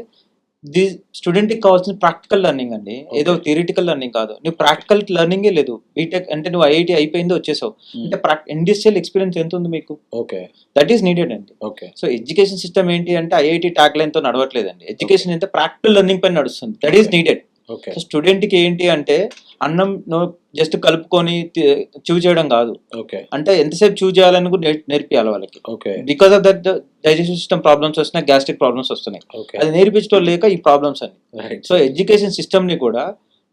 ది స్టూడెంట్కి కావాల్సిన ప్రాక్టికల్ లెర్నింగ్ అండి, ఏదో థియరిటికల్ లెర్నింగ్ కాదు. నువ్వు ప్రాక్టికల్ లెర్నింగే లేదు. బీటెక్ అంటే నువ్వు IIT అయిపోయిందో వచ్చేసావు అంటే ఇండస్ట్రియల్ ఎక్స్పీరియన్స్ ఎంత ఉంది మీకు? ఓకే. దట్ ఈస్ నీడెడ్ అండి. ఓకే. సో ఎడ్యుకేషన్ సిస్టమ్ ఏంటి అంటే IIT ట్యాగ్ లైన్ తో నడవట్లేదండి. ఎడ్యుకేషన్ ఎంత ప్రాక్టికల్ లెర్నింగ్ పైన నడుస్తుంది. That is needed. Okay. So స్టూడెంట్కి ఏంటి అంటే అన్నం జస్ట్ కలుపుకొని చూవ్ చేయడం కాదు, ఓకే. అంటే ఎంతసేపు చూవ్ చేయాలని కూడా నేర్పియాలి వాళ్ళకి. Okay. Because of that digestion system problems వస్తున్నాయి, గ్యాస్ట్రిక్ ప్రాబ్లమ్స్ వస్తున్నాయి. ఓకే. అది నేర్పించడం లేక ఈ ప్రాబ్లమ్స్ అన్ని. రైట్. సో ఎడ్యుకేషన్ సిస్టమ్ని కూడా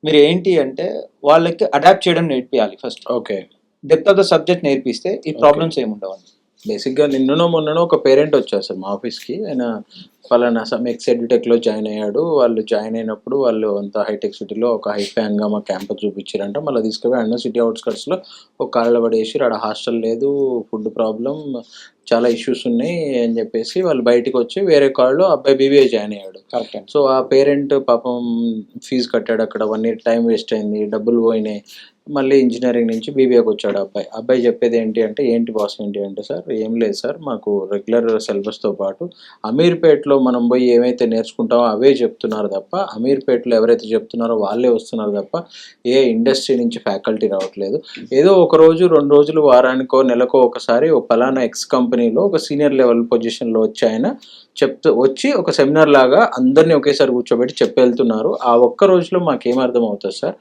మీరు ఏంటి అంటే వాళ్ళకి అడాప్ట్ చేయడం నేర్పియాలి first. Okay. Depth of the subject నేర్పిస్తే ఈ ప్రాబ్లమ్స్ ఏముండవండి. బేసిక్గా నిన్ననో మొన్ననో ఒక పేరెంట్ వచ్చారు సార్ మా ఆఫీస్కి. ఆయన ఫలానా ఎక్స్ ఎడ్యుటెక్లో జాయిన్ అయ్యాడు. వాళ్ళు జాయిన్ అయినప్పుడు వాళ్ళు అంత హైటెక్ సిటీలో ఒక హై ఫ్యాన్గా మా క్యాంపస్ చూపించారంట. మళ్ళీ తీసుకుపోయి అన్న సిటీ అవుట్స్కట్స్లో ఒక కాళ్ళ పడేసి ఆడ హాస్టల్ లేదు, ఫుడ్ ప్రాబ్లం, చాలా ఇష్యూస్ ఉన్నాయి అని చెప్పేసి వాళ్ళు బయటకు వచ్చి వేరే కాళ్ళు అబ్బాయి బీబీఏ జాయిన్ అయ్యాడు. కరెక్ట్. సో ఆ పేరెంట్ పాపం ఫీజు కట్టాడు, అక్కడ 1 year టైం వేస్ట్ అయింది, డబ్బులు పోయినాయి. మళ్ళీ ఇంజనీరింగ్ నుంచి బీబీఏకి వచ్చాడు అబ్బాయి చెప్పేది ఏంటి అంటే, ఏంటి బాస్ ఏంటి అంటే, సార్ ఏం లేదు సార్, మాకు రెగ్యులర్ సిలబస్తో పాటు అమీర్పేట్లో మనం పోయి ఏమైతే నేర్చుకుంటామో అవే చెప్తున్నారు తప్ప, అమీర్పేట్లో ఎవరైతే చెప్తున్నారో వాళ్ళే వస్తున్నారు తప్ప ఏ ఇండస్ట్రీ నుంచి ఫ్యాకల్టీ రావట్లేదు. ఏదో ఒక రోజు 2 రోజులు వారానికో నెలకో ఒకసారి ఒక పలానా ఎక్స్ కంపెనీలో ఒక సీనియర్ లెవెల్ పొజిషన్లో వచ్చి ఆయన వచ్చి ఒక సెమినార్ లాగా అందరినీ ఒకేసారి కూర్చోబెట్టి చెప్పి వెళ్తున్నారు. ఆ ఒక్క రోజులో మాకేం అర్థం అవుతుంది సార్?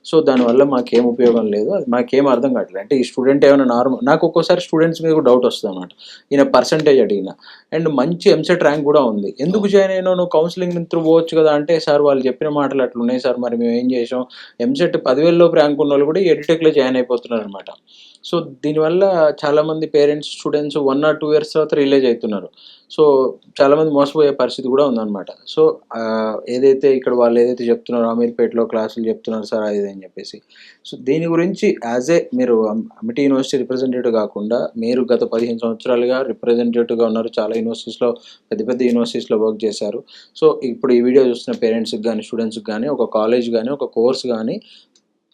సో దానివల్ల మాకేం ఉపయోగం లేదు, అది మాకేం అర్థం కావట్లేదు. అంటే ఈ స్టూడెంట్ ఏమైనా నార్మల్, నాకు ఒక్కోసారి స్టూడెంట్స్ మీద కూడా డౌట్ వస్తుంది అనమాట. ఈయన పర్సంటేజ్ అడిగిన అండ్ మంచి ఎంసెట్ ర్యాంక్ కూడా ఉంది, ఎందుకు జాయిన్ అయినా, నువ్వు కౌన్సిలింగ్ త్రూ పోవచ్చు కదా అంటే, సార్ వాళ్ళు చెప్పిన మాటలు అట్లా ఉన్నాయి సార్, మరి మేము ఏం చేసాం, ఎంసెట్ 10,000 లోపు ర్యాంక్ ఉన్న వాళ్ళు కూడా ఎడ్యుటెక్లో జాయిన్ అయిపోతున్నారు అనమాట. సో దీనివల్ల చాలామంది పేరెంట్స్ స్టూడెంట్స్ 1 or 2 years తర్వాత రిలీజ్ అవుతున్నారు. సో చాలామంది మోసపోయే పరిస్థితి కూడా ఉందన్నమాట. సో ఏదైతే ఇక్కడ వాళ్ళు ఏదైతే చెప్తున్నారో అమీర్పేటలో క్లాసులు చెప్తున్నారు సార్ అది అని చెప్పేసి, సో దీని గురించి మీరు అమిటీ యూనివర్సిటీ రిప్రజెంటేటివ్ కాకుండా మీరు గత 15 సంవత్సరాలుగా రిప్రజెంటేటివ్గా ఉన్నారు, చాలా యూనివర్సిటీస్లో పెద్ద పెద్ద యూనివర్సిటీస్లో వర్క్ చేశారు. సో ఇప్పుడు ఈ వీడియో చూస్తున్న పేరెంట్స్కి కానీ స్టూడెంట్స్కి కానీ ఒక కాలేజ్ కానీ ఒక కోర్స్ కానీ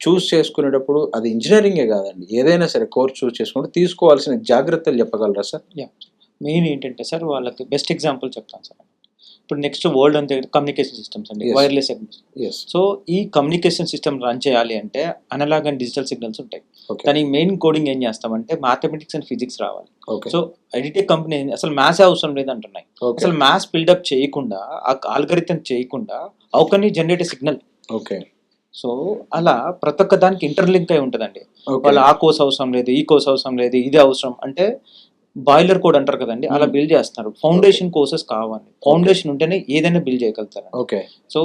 చూస్ చేసుకునేటప్పుడు, అది ఇంజనీరింగే కాదండి, ఏదైనా సరే కోర్స్ చూస్ చేసుకుంటే తీసుకోవాల్సిన జాగ్రత్తలు చెప్పగలరా సార్? మెయిన్ ఏంటంటే సార్ వాళ్ళకి బెస్ట్ ఎగ్జాంపుల్ చెప్తాను సార్. ఇప్పుడు నెక్స్ట్ వరల్డ్ అంతే కమ్యూనికేషన్ సిస్టమ్స్ అండి, వైర్లెస్. సో ఈ కమ్యూనికేషన్ సిస్టమ్ రన్ చేయాలి అంటే అనలాగ్ అండ్ డిజిటల్ సిగ్నల్స్ ఉంటాయి. దానికి మెయిన్ కోడింగ్ ఏం చేస్తామంటే మ్యాథమెటిక్స్ అండ్ ఫిజిక్స్ రావాలి. సో ఎడిటెక్ కంపెనీ అసలు మ్యాథ్స్ అవసరం లేదంటున్నాయి. అసలు మ్యాథ్స్ బిల్డప్ చేయకుండా, ఆ ఆల్గరిథం చేయకుండా how can you generate a signal? Okay. So అలా ప్రతి ఒక్క దానికి ఇంటర్లింక్ అయి ఉంటుందండి. వాళ్ళు ఆ కోర్స్ అవసరం లేదు, ఈ కోర్స్ అవసరం లేదు, ఇది అవసరం అంటే బాయిలర్ కోడ్ అంటారు కదండి, అలా బిల్డ్ చేస్తున్నారు. ఫౌండేషన్ కోర్సెస్ కావాలి, ఫౌండేషన్ ఉంటేనే ఏదైనా బిల్డ్ చేయగలుగుతారు. ఓకే. సో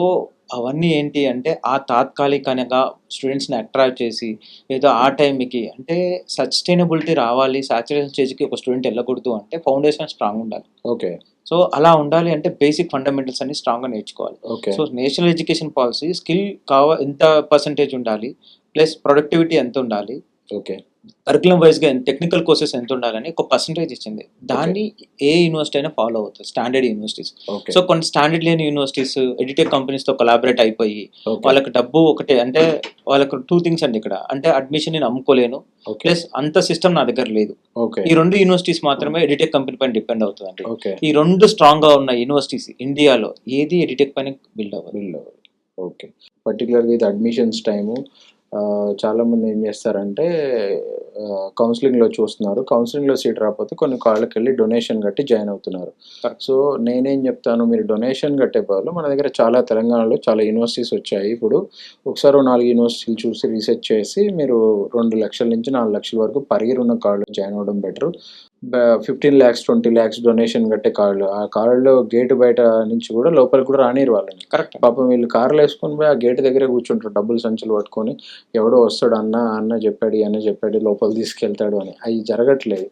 అవన్నీ ఏంటి అంటే ఆ తాత్కాలికంగా స్టూడెంట్స్ని అట్రాక్ట్ చేసి ఏదో ఆ టైంకి అంటే సస్టైనబిలిటీ రావాలి, సాచురేషన్ స్టేజ్కి ఒక స్టూడెంట్ వెళ్ళకూడదు అంటే ఫౌండేషన్ స్ట్రాంగ్ ఉండాలి. ఓకే. సో అలా ఉండాలి అంటే బేసిక్ ఫండమెంటల్స్ అన్ని స్ట్రాంగ్గా నేర్చుకోవాలి. So national education policy skill ఎంత పర్సంటేజ్ ఉండాలి, ప్లస్ ప్రొడక్టివిటీ ఎంత ఉండాలి, ఓకే, కరికులం వైజ్గా టెక్నికల్ కోర్సెస్ ఎంత ఉండాలని ఒక పర్సంటేజ్ ఇచ్చింది. దాన్ని ఏ యూనివర్సిటీ అయినా ఫాలో అవుతుంది, స్టాండర్డ్ యూనివర్సిటీస్. సో కొన్ని స్టాండర్డ్ లేని యూనివర్సిటీస్ ఎడిటెక్ కంపెనీస్తో కొలాబరేట్ అయిపోయి వాళ్ళకి డబ్బు ఒకటే, అంటే వాళ్ళకి 2 things అండి ఇక్కడ, అంటే అడ్మిషన్ నేను అమ్ముకోలేను, ప్లస్ అంత సిస్టమ్ నా దగ్గర లేదు. ఈ 2 యూనివర్సిటీస్ మాత్రమే ఎడిటెక్ కంపెనీ పైన డిపెండ్ అవుతుంది. ఈ 2 స్ట్రాంగ్ గా ఉన్న యూనివర్సిటీస్ ఇండియాలో ఏది ఎడిటెక్ పైన బిల్డ్ అవ్వాలి. ఓకే. పర్టికులర్గా ఇది అడ్మిషన్స్ టైము చాలామంది ఏం చేస్తారంటే కౌన్సిలింగ్లో చూస్తున్నారు, కౌన్సిలింగ్లో సీట్ రాకపోతే కొన్ని కాళ్ళకి వెళ్ళి డొనేషన్ కట్టి జాయిన్ అవుతున్నారు. సో నేనేం చెప్తాను, మీరు డొనేషన్ కట్టే బదులు మన దగ్గర చాలా తెలంగాణలో చాలా యూనివర్సిటీస్ వచ్చాయి. ఇప్పుడు ఒకసారి 4 యూనివర్సిటీలు చూసి రీసెర్చ్ చేసి మీరు 2 లక్షల నుంచి 4 లక్షల వరకు పర్ ఇయర్ ఉన్న కాళ్ళు జాయిన్ అవ్వడం బెటర్. 15 lakhs 20 lakhs డొనేషన్ కట్టే కాళ్ళు, ఆ కాళ్ళలో గేటు బయట నుంచి కూడా లోపలికి కూడా రానిరు వాళ్ళని. కరెక్ట్. పాపం వీళ్ళు కార్లు వేసుకొని పోయి ఆ గేటు దగ్గరే కూర్చుంటారు, డబ్బులు సంచులు పట్టుకొని, ఎవడో వస్తాడు అన్న చెప్పాడు లోపల తీసుకెళ్తాడు అని. అవి జరగట్లేదు.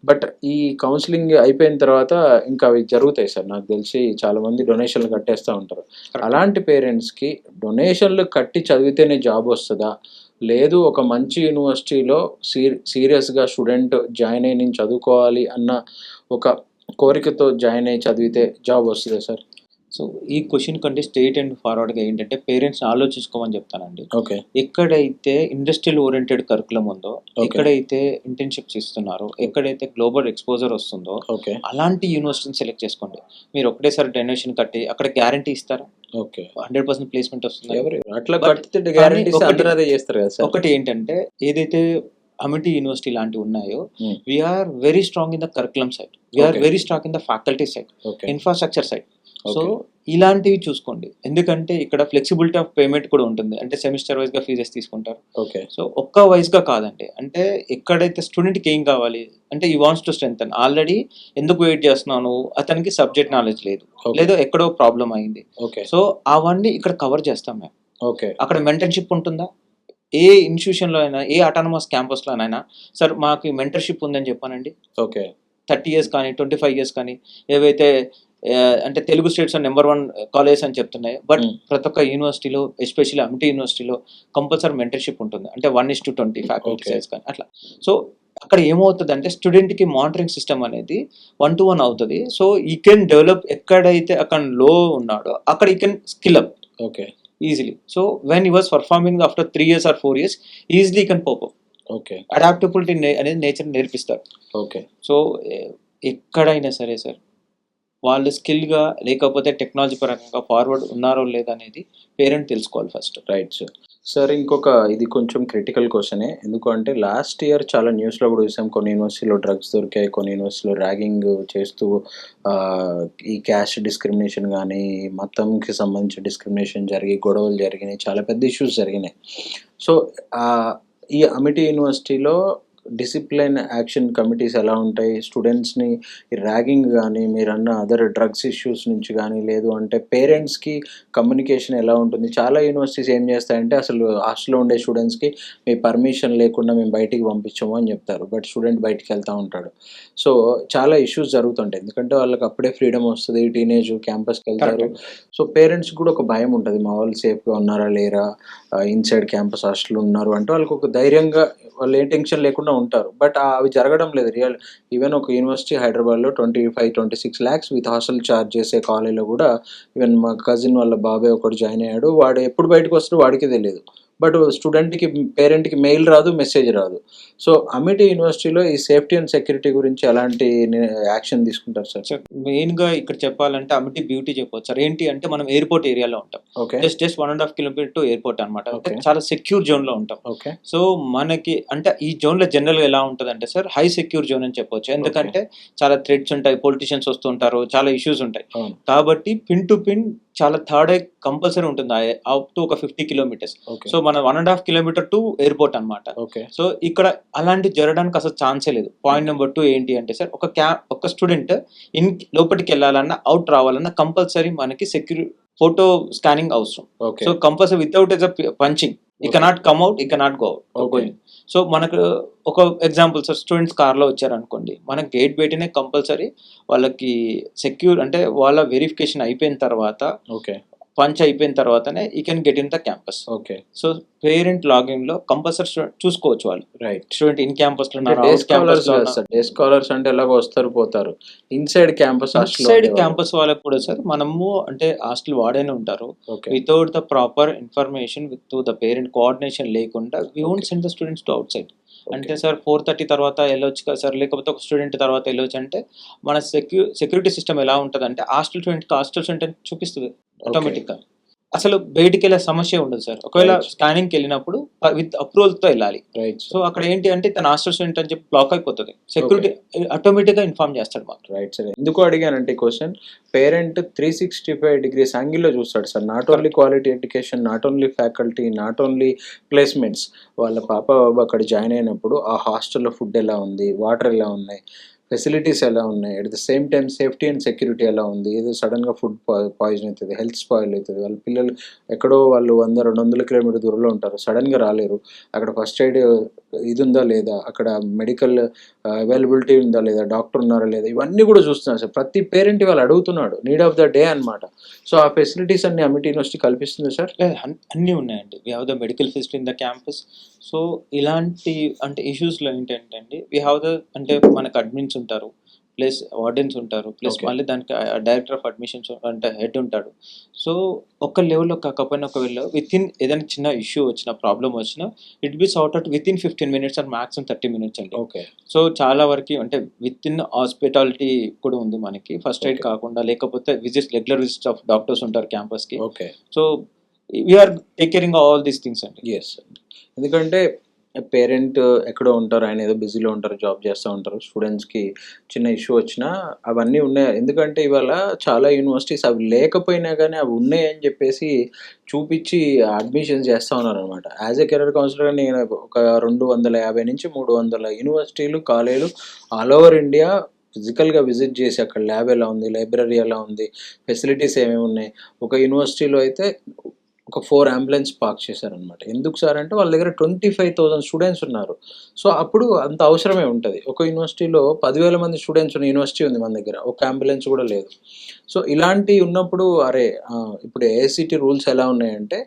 బట్ ఈ కౌన్సిలింగ్ అయిపోయిన తర్వాత ఇంకా అవి జరుగుతాయి సార్, నాకు తెలిసి చాలామంది డొనేషన్లు కట్టేస్తూ ఉంటారు. అలాంటి పేరెంట్స్కి డొనేషన్లు కట్టి చదివితేనే జాబ్ వస్తుందా, లేదు ఒక మంచి యూనివర్సిటీలో సీరియస్గా స్టూడెంట్ జాయిన్ అయ్యి నేను చదువుకోవాలి అన్న ఒక కోరికతో జాయిన్ అయ్యి చదివితే జాబ్ వస్తుందా సార్? సో ఈ క్వశ్చన్ కంటే స్ట్రైట్ అండ్ ఫార్వర్డ్గా ఏంటంటే పేరెంట్స్ ఆలోచించుకోమని చెప్తానండి. ఓకే. ఎక్కడైతే ఇండస్ట్రియల్ ఓరియంటెడ్ కరికులం ఉందో, ఎక్కడైతే ఇంటర్న్షిప్స్ ఇస్తున్నారో, ఎక్కడైతే గ్లోబల్ ఎక్స్పోజర్ వస్తుందో అలాంటి యూనివర్సిటీని సెలెక్ట్ చేసుకోండి. మీరు ఒకటేసారి డొనేషన్ కట్టి అక్కడ గ్యారంటీ ఇస్తారా? ఓకే. 100% ప్లేస్మెంట్ వస్తుంది. అట్లా కట్టితే గ్యారంటీ చేస్తారు కదా సార్. ఒకటి ఏంటంటే ఏదైతే అమిటీ యూనివర్సిటీ లాంటివి ఉన్నాయో, we are very strong in the curriculum side, we are very strong in the faculty side, infrastructure side. So okay. ఇలాంటివి చూసుకోండి. ఎందుకంటే ఇక్కడ ఫ్లెక్సిబిలిటీ ఆఫ్ పేమెంట్ కూడా ఉంటుంది. అంటే సెమిస్టర్ వైస్‌గా ఫీజెస్ తీసుకుంటారు. ఓకే. సో ఒక్క వైస్‌గా కాదండి. అంటే ఎక్కడైతే స్టూడెంట్‌కి ఏం కావాలి అంటే he wants to strengthen. Already ఎందుకు వెయిట్ చేస్తున్నావు నువ్వు? అతనికి సబ్జెక్ట్ నాలెడ్జ్ లేదు. ఓకే. లేదా ఎక్కడో ప్రాబ్లమ్ అయింది. ఓకే. సో అవన్నీ ఇక్కడ కవర్ చేస్తాం మేము. ఓకే. అక్కడ మెంటర్‌షిప్ ఉంటుందా? ఏ ఇన్‌స్టిట్యూషన్‌లో అయినా, ఏ అటానమస్ క్యాంపస్‌లోనైనా సార్ మాకు మెంటర్‌షిప్ ఉందని చెప్పానండి. ఓకే. 30 ఇయర్స్ కానీ, 25 ఇయర్స్ కానీ ఏవైతే అంటే తెలుగు స్టేట్స్‌లో నంబర్ 1 కాలేజెస్ అని చెప్తున్నాయి. బట్ హ్మ్. ప్రతి ఒక్క యూనివర్సిటీలో ఎస్పెషల్లీ అమిటీ యూనివర్సిటీలో కంపల్సరీ మెంటర్‌షిప్ ఉంటుంది. అంటే 1:20 ఫ్యాకల్టీ ఓకే. సైజ్ కానీ అట్లా. సో అక్కడ ఏమవుతదంటే స్టూడెంట్‌కి మానిటరింగ్ సిస్టమ్ అనేది 1-1 అవుతది. సో హి కెన్ డెవలప్ ఎక్కడైతే అతను లో ఉన్నాడో అక్కడ హి can skill up okay. Easily. So when he was performing after 3 years or 4 years easily can cope up. Okay. Adaptability అనేది నేచర్ నేర్పిస్తారు. ఓకే. సో ఎక్కడైనా సరే సార్ వాళ్ళు స్కిల్‌గా లేకపోతే టెక్నాలజీ పరంగా ఫార్వర్డ్ ఉన్నారో లేదా అనేది పేరెంట్ తెలుసుకోవాలి ఫస్ట్. Right sir. సార్ ఇంకొక ఇది కొంచెం క్రిటికల్ క్వెషనే. ఎందుకు అంటే లాస్ట్ ఇయర్ చాలా న్యూస్‌లో కూడా చూసాం. కొన్ని యూనివర్సిటీలో డ్రగ్స్ దొరికాయి. కొన్ని యూనివర్సిటీలో ర్యాగింగ్ చేస్తూ ఈ క్యాస్ట్ డిస్క్రిమినేషన్ గానీ, మతంకి సంబంధించిన డిస్క్రిమినేషన్ జరిగి, గొడవలు జరిగినాయి. చాలా పెద్ద ఇష్యూస్ జరిగినాయి. సో, ఈ అమిటీ యూనివర్సిటీలో డిసిప్లిన్ యాక్షన్ కమిటీస్ ఎలా ఉంటాయి? స్టూడెంట్స్‌ని ర్యాగింగ్ గానీ, మీరన్న అదర్ డ్రగ్స్ ఇష్యూస్ నుంచి గానీ, లేదు అంటే పేరెంట్స్‌కి కమ్యూనికేషన్ ఎలా ఉంటుంది? చాలా యూనివర్సిటీస్ ఏం చేస్తాయంటే అసలు హాస్టల్‌లో ఉండే స్టూడెంట్స్‌కి మీ పర్మిషన్ లేకుండా మేము బయటికి పంపించము అని చెప్తారు. బట్ స్టూడెంట్ బయటికెళ్తా ఉంటాడు. సో, చాలా ఇష్యూస్ జరుగుతుంటాయి. ఎందుకంటే వాళ్ళకి అప్పుడే ఫ్రీడమ్ వస్తది. టీనేజ్ క్యాంపస్‌కెళ్తారు. కరెక్ట్. సో, పేరెంట్స్‌కి కూడా ఒక భయం ఉంటది. మా వాళ్ళు సేఫ్‌గా ఉన్నారా? లేరా? ఇన్‌సైడ్ క్యాంపస్ హాస్టల్‌లో ఉన్నారు అంటే వాళ్ళకొక ధైర్యంగా వాళ్ళు ఏ టెన్షన్ లేకుండా ఉంటారు. బట్ అవి జరగడం లేదు. ఈవెన్ ఒక యూనివర్సిటీ హైదరాబాద్‌లో 25, 26 లాక్స్ విత్ హాస్టల్ చార్జ్ చేసే కాలేజ్‌లో కూడా ఈవెన్ మా కజిన్ వాళ్ళ బాబాయ్ ఒకడు జాయిన్ అయ్యాడు. వాడు ఎప్పుడు బయటకొస్తాడో వాడికే తెలీదు. బట్ స్టూడెంట్‌కి, పేరెంట్‌కి మెయిల్ రాదు, మెసేజ్ రాదు. సో, అమిటీ యూనివర్సిటీలో ఈ సేఫ్టీ అండ్ సెక్యూరిటీ గురించి ఎలాంటి యాక్షన్ తీసుకుంటారు సార్? సార్ మెయిన్‌గా ఇక్కడ చెప్పాలంటే అమిటీ బ్యూటీ చెప్పొచ్చు సార్. ఏంటి అంటే మనం ఎయిర్‌పోర్ట్ ఏరియాలో ఉంటాం. Okay. Just 1.5 kilometre to airport అన్నమాట. అంటే ఓకే. చాలా సెక్యూర్ జోన్‌లో ఉంటాం. ఓకే. సో మనకి అంటే ఈ జోన్‌లో జనరల్‌గా ఎలా ఉంటదంటే సార్ హై సెక్యూర్ జోన్ అని చెప్పొచ్చు. ఎందుకంటే చాలా థ్రెట్స్ ఉంటాయి, పొలిటీషియన్స్ వస్తుంటారు, చాలా ఇష్యూస్ ఉంటాయి. అవును. కాబట్టి పిన్ టు పిన్ చాలా థర్డ్ ఐ కంపల్సరీ ఉంటుంది. అప్ టు ఒక 50 కిలోమీటర్స్. ఓకే. సో మన 1.5 కిలోమీటర్ టు ఎయిర్‌పోర్ట్ అన్నమాట. ఓకే. సో ఇక్కడ అలాంటివి జరగడానికి అసలు ఛాన్సే లేదు. పాయింట్ నెంబర్ 2 ఏంటి అంటే సార్ ఒక స్టూడెంట్ లోపటికెళ్ళాలన్నా, అవుట్ రావాలన్నా కంపల్సరీ మనకి ఫోటో స్కానింగ్ అవసరం. Okay. So compulsory without punching ఈ Okay. కెనాట్ కమ్ అవుట్, ఈ cannot go out. Okay. So మనకు ఒక ఎగ్జాంపుల్ సార్ స్టూడెంట్స్ కార్లో వచ్చారనుకోండి, మనం గేట్ బయటనే కంపల్సరీ వాళ్ళకి సెక్యూర్ అంటే వాళ్ళ వెరిఫికేషన్ అయిపోయిన తర్వాత ఓకే. పంచ్ అయిపోయిన తర్వాతనే you can get in the campus. Okay. So parent లాగిన్‌లో కంపల్సరీ చూసుకోవచ్చు వాళ్ళు. రైట్. స్టూడెంట్ ఇన్ క్యాంపస్‌లో అంటే ఉన్నారా, డే అవుట్ స్కాలర్స్ క్యాంపస్‌లో కాదు ఉన్నారా. సార్. డే స్కాలర్స్ అంటే ఎలాగో వస్తారు, పోతారు. ఇన్‌సైడ్ క్యాంపస్ హాస్టల్‌లో సైడ్ ఉండేవాళ్ళు. క్యాంపస్ వాళ్ళకి కూడా సార్ మనము అంటే హాస్టల్ వార్డెన్ ఉంటారు. Okay. Without the proper information with the parent coordination లేకుండా we won't Okay. Send the students to outside. Okay. అంటే సార్ 4:30 తర్వాత వెళ్ళొచ్చు కదా సార్, లేకపోతే ఒక స్టూడెంట్ తర్వాత వెళ్ళొచ్చు అంటే మన సెక్యూరిటీ సిస్టమ్ ఎలా ఉంటదంటే హాస్టల్ స్టూడెంట్ అని చూపిస్తది ఆటోమేటిక్‌గా. అసలు బయటికెళ్ళే సమస్యే ఉండదు సార్. ఒకవేళ Right. స్కానింగ్‌కి వెళ్ళినప్పుడు విత్ అప్రూవల్‌తో వెళ్ళాలి. రైట్ సో అక్కడ ఏంటి అంటే తన హాస్టల్ స్టూడెంట్ అని చెప్పి బ్లాక్ అయిపోతది. సెక్యూరిటీ ఆటోమేటిక్‌గా ఇన్ఫార్మ్ చేస్తాడు మాకు. Right sir. ఎందుకు అడిగానంటే ఈ క్వెషన్, పేరెంట్ 365 డిగ్రీస్ యాంగిల్‌లో చూస్తాడు sir. Not only quality education, not only faculty, not only placements. వాళ్ళ పాప బాబు అక్కడ జాయిన్ అయినప్పుడు ఆ హాస్టల్‌లో ఫుడ్ ఎలా ఉంది, వాటర్ ఎలా ఉన్నాయి, ఫెసిలిటీస్ ఎలా ఉన్నాయి, at the same time safety and security ఎలా ఉంది. ఏదో సడన్‌గా ఫుడ్ పాయిజన్ అవుతది, హెల్త్ స్పాయిల్ అవుతది. వాళ్ళ పిల్లలు ఎక్కడో వాళ్ళు 100, 200 కిలోమీటర్ దూరంలో ఉంటారు. సడన్‌గా రాలేరు. అక్కడ ఫస్ట్ ఎయిడ్ ఇది ఉందా లేదా, అక్కడ మెడికల్ అవైలబిలిటీ ఉందా లేదా, డాక్టర్ ఉన్నారా లేదా, ఇవన్నీ కూడా చూస్తున్నారు సార్. ప్రతి పేరెంట్ ఇవాళ అడుగుతున్నాడు. నీడ్ ఆఫ్ ద డే అన్నమాట. సో ఆ ఫెసిలిటీస్ అన్ని అమిటీ యూనివర్సిటీ కల్పిస్తుంది సార్. అన్నీ ఉన్నాయండి. We have the medical facility in the campus. So ఇలాంటి అంటే ఇష్యూస్‌లో ఏంటంటే అండి వి హావ్ ద అంటే మనకు అడ్మిన్స్ ఉంటారు. ప్లస్ వార్డెన్స్ ఉంటారు. Plus Okay. మళ్ళీ దానికి డైరెక్టర్ ఆఫ్ అడ్మిషన్స్ అంటే హెడ్ ఉంటాడు. సో ఒక లెవెల్‌లో కాకపోయినా ఒకవేళ వితిన్ ఏదైనా చిన్న ఇష్యూ వచ్చినా, ప్రాబ్లమ్ వచ్చినా it be sort out within 15 minutes or maximum 30 minutes అండి. ఓకే. సో చాలా వరకు అంటే వితిన్ హాస్పిటాలిటీ కూడా ఉంది మనకి. First aid Okay. కాకుండా లేకపోతే రెగ్యులర్ విజిట్స్ ఆఫ్ డాక్టర్స్ ఉంటారు క్యాంపస్‌కి. Okay. So we are take caring all these things అండి. యెస్. ఎందుకంటే పేరెంట్ ఎక్కడో ఉంటారు, ఆయన ఏదో బిజీలో ఉంటారు, జాబ్ చేస్తూ ఉంటారు. స్టూడెంట్స్కి చిన్న ఇష్యూ వచ్చినా అవన్నీ ఉన్నాయి. ఎందుకంటే ఇవాళ చాలా యూనివర్సిటీస్ అవి లేకపోయినా కానీ అవి ఉన్నాయని చెప్పేసి చూపించి అడ్మిషన్స్ చేస్తూ ఉన్నారనమాట. యాజ్ ఎ కెరీర్ కౌన్సిలర్గా నేను ఒక 250 నుంచి 300 యూనివర్సిటీలు, కాలేజీలు ఆల్ ఓవర్ ఇండియా ఫిజికల్గా విజిట్ చేసి అక్కడ ల్యాబ్ ఎలా ఉంది, లైబ్రరీ ఎలా ఉంది, ఫెసిలిటీస్ ఏమేమి ఉన్నాయి. ఒక యూనివర్సిటీలో అయితే ఒక 4 అంబులెన్స్ పార్క్ చేశారనమాట. ఎందుకు సార్ అంటే వాళ్ళ దగ్గర 25,000 స్టూడెంట్స్ ఉన్నారు. సో అప్పుడు అంత అవసరమే ఉంటుంది. ఒక యూనివర్సిటీలో 10,000 మంది స్టూడెంట్స్ ఉన్న యూనివర్సిటీ ఉంది మన దగ్గర, ఒక అంబులెన్స్ కూడా లేదు. సో ఇలాంటివి ఉన్నప్పుడు ఇప్పుడు ఏఐసిటి రూల్స్ ఎలా ఉన్నాయంటే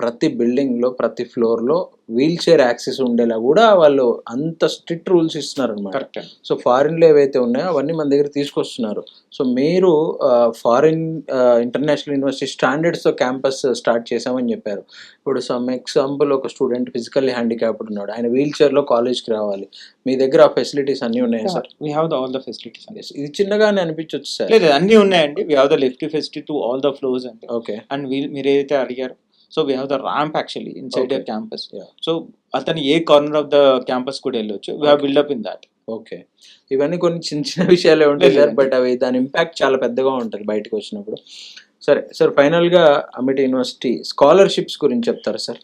ప్రతి బిల్డింగ్లో, ప్రతి ఫ్లోర్లో వీల్ చైర్ యాక్సెస్ ఉండేలా కూడా వాళ్ళు అంత స్ట్రిక్ట్ రూల్స్ ఇస్తున్నారనమాట. కరెక్ట్. సో ఫారిన్లో ఏవైతే ఉన్నాయో అవన్నీ మన దగ్గర తీసుకొస్తున్నారు. సో మీరు ఫారిన్ ఇంటర్నేషనల్ యూనివర్సిటీ స్టాండర్డ్స్తో క్యాంపస్ స్టార్ట్ చేశామని చెప్పారు. ఇప్పుడు సమ్ ఎగ్జాంపుల్ ఒక స్టూడెంట్ ఫిజికల్లీ హ్యాండిక్యాప్డ్ ఉన్నాడు, ఆయన వీల్ చైర్లో కాలేజ్కి రావాలి, మీ దగ్గర ఆ ఫెసిలిటీస్ అన్నీ ఉన్నాయా sir? We have all the facilities. ఇది చిన్నగానే అనిపించవచ్చు సార్. లేదు, అన్నీ ఉన్నాయండి. We have the lift facility to all the floors అండి. ఓకే. అండ్ మీరు ఏదైతే అడిగారు, so we have the ramp actually inside the campus. Yeah. So అతను ఏ కార్నర్ ఆఫ్ ద క్యాంపస్ కూడా వెళ్ళొచ్చు. We have build up in that. Okay. ఇవన్నీ కొన్ని చిన్న చిన్న విషయాలే ఉంటాయి సార్, లేదు. బట్ అవి దాని ఇంపాక్ట్ చాలా పెద్దగా ఉంటుంది బయటకు వచ్చినప్పుడు. సరే సార్, ఫైనల్గా అమిటీ యూనివర్సిటీ స్కాలర్షిప్స్ గురించి చెప్తారా సార్?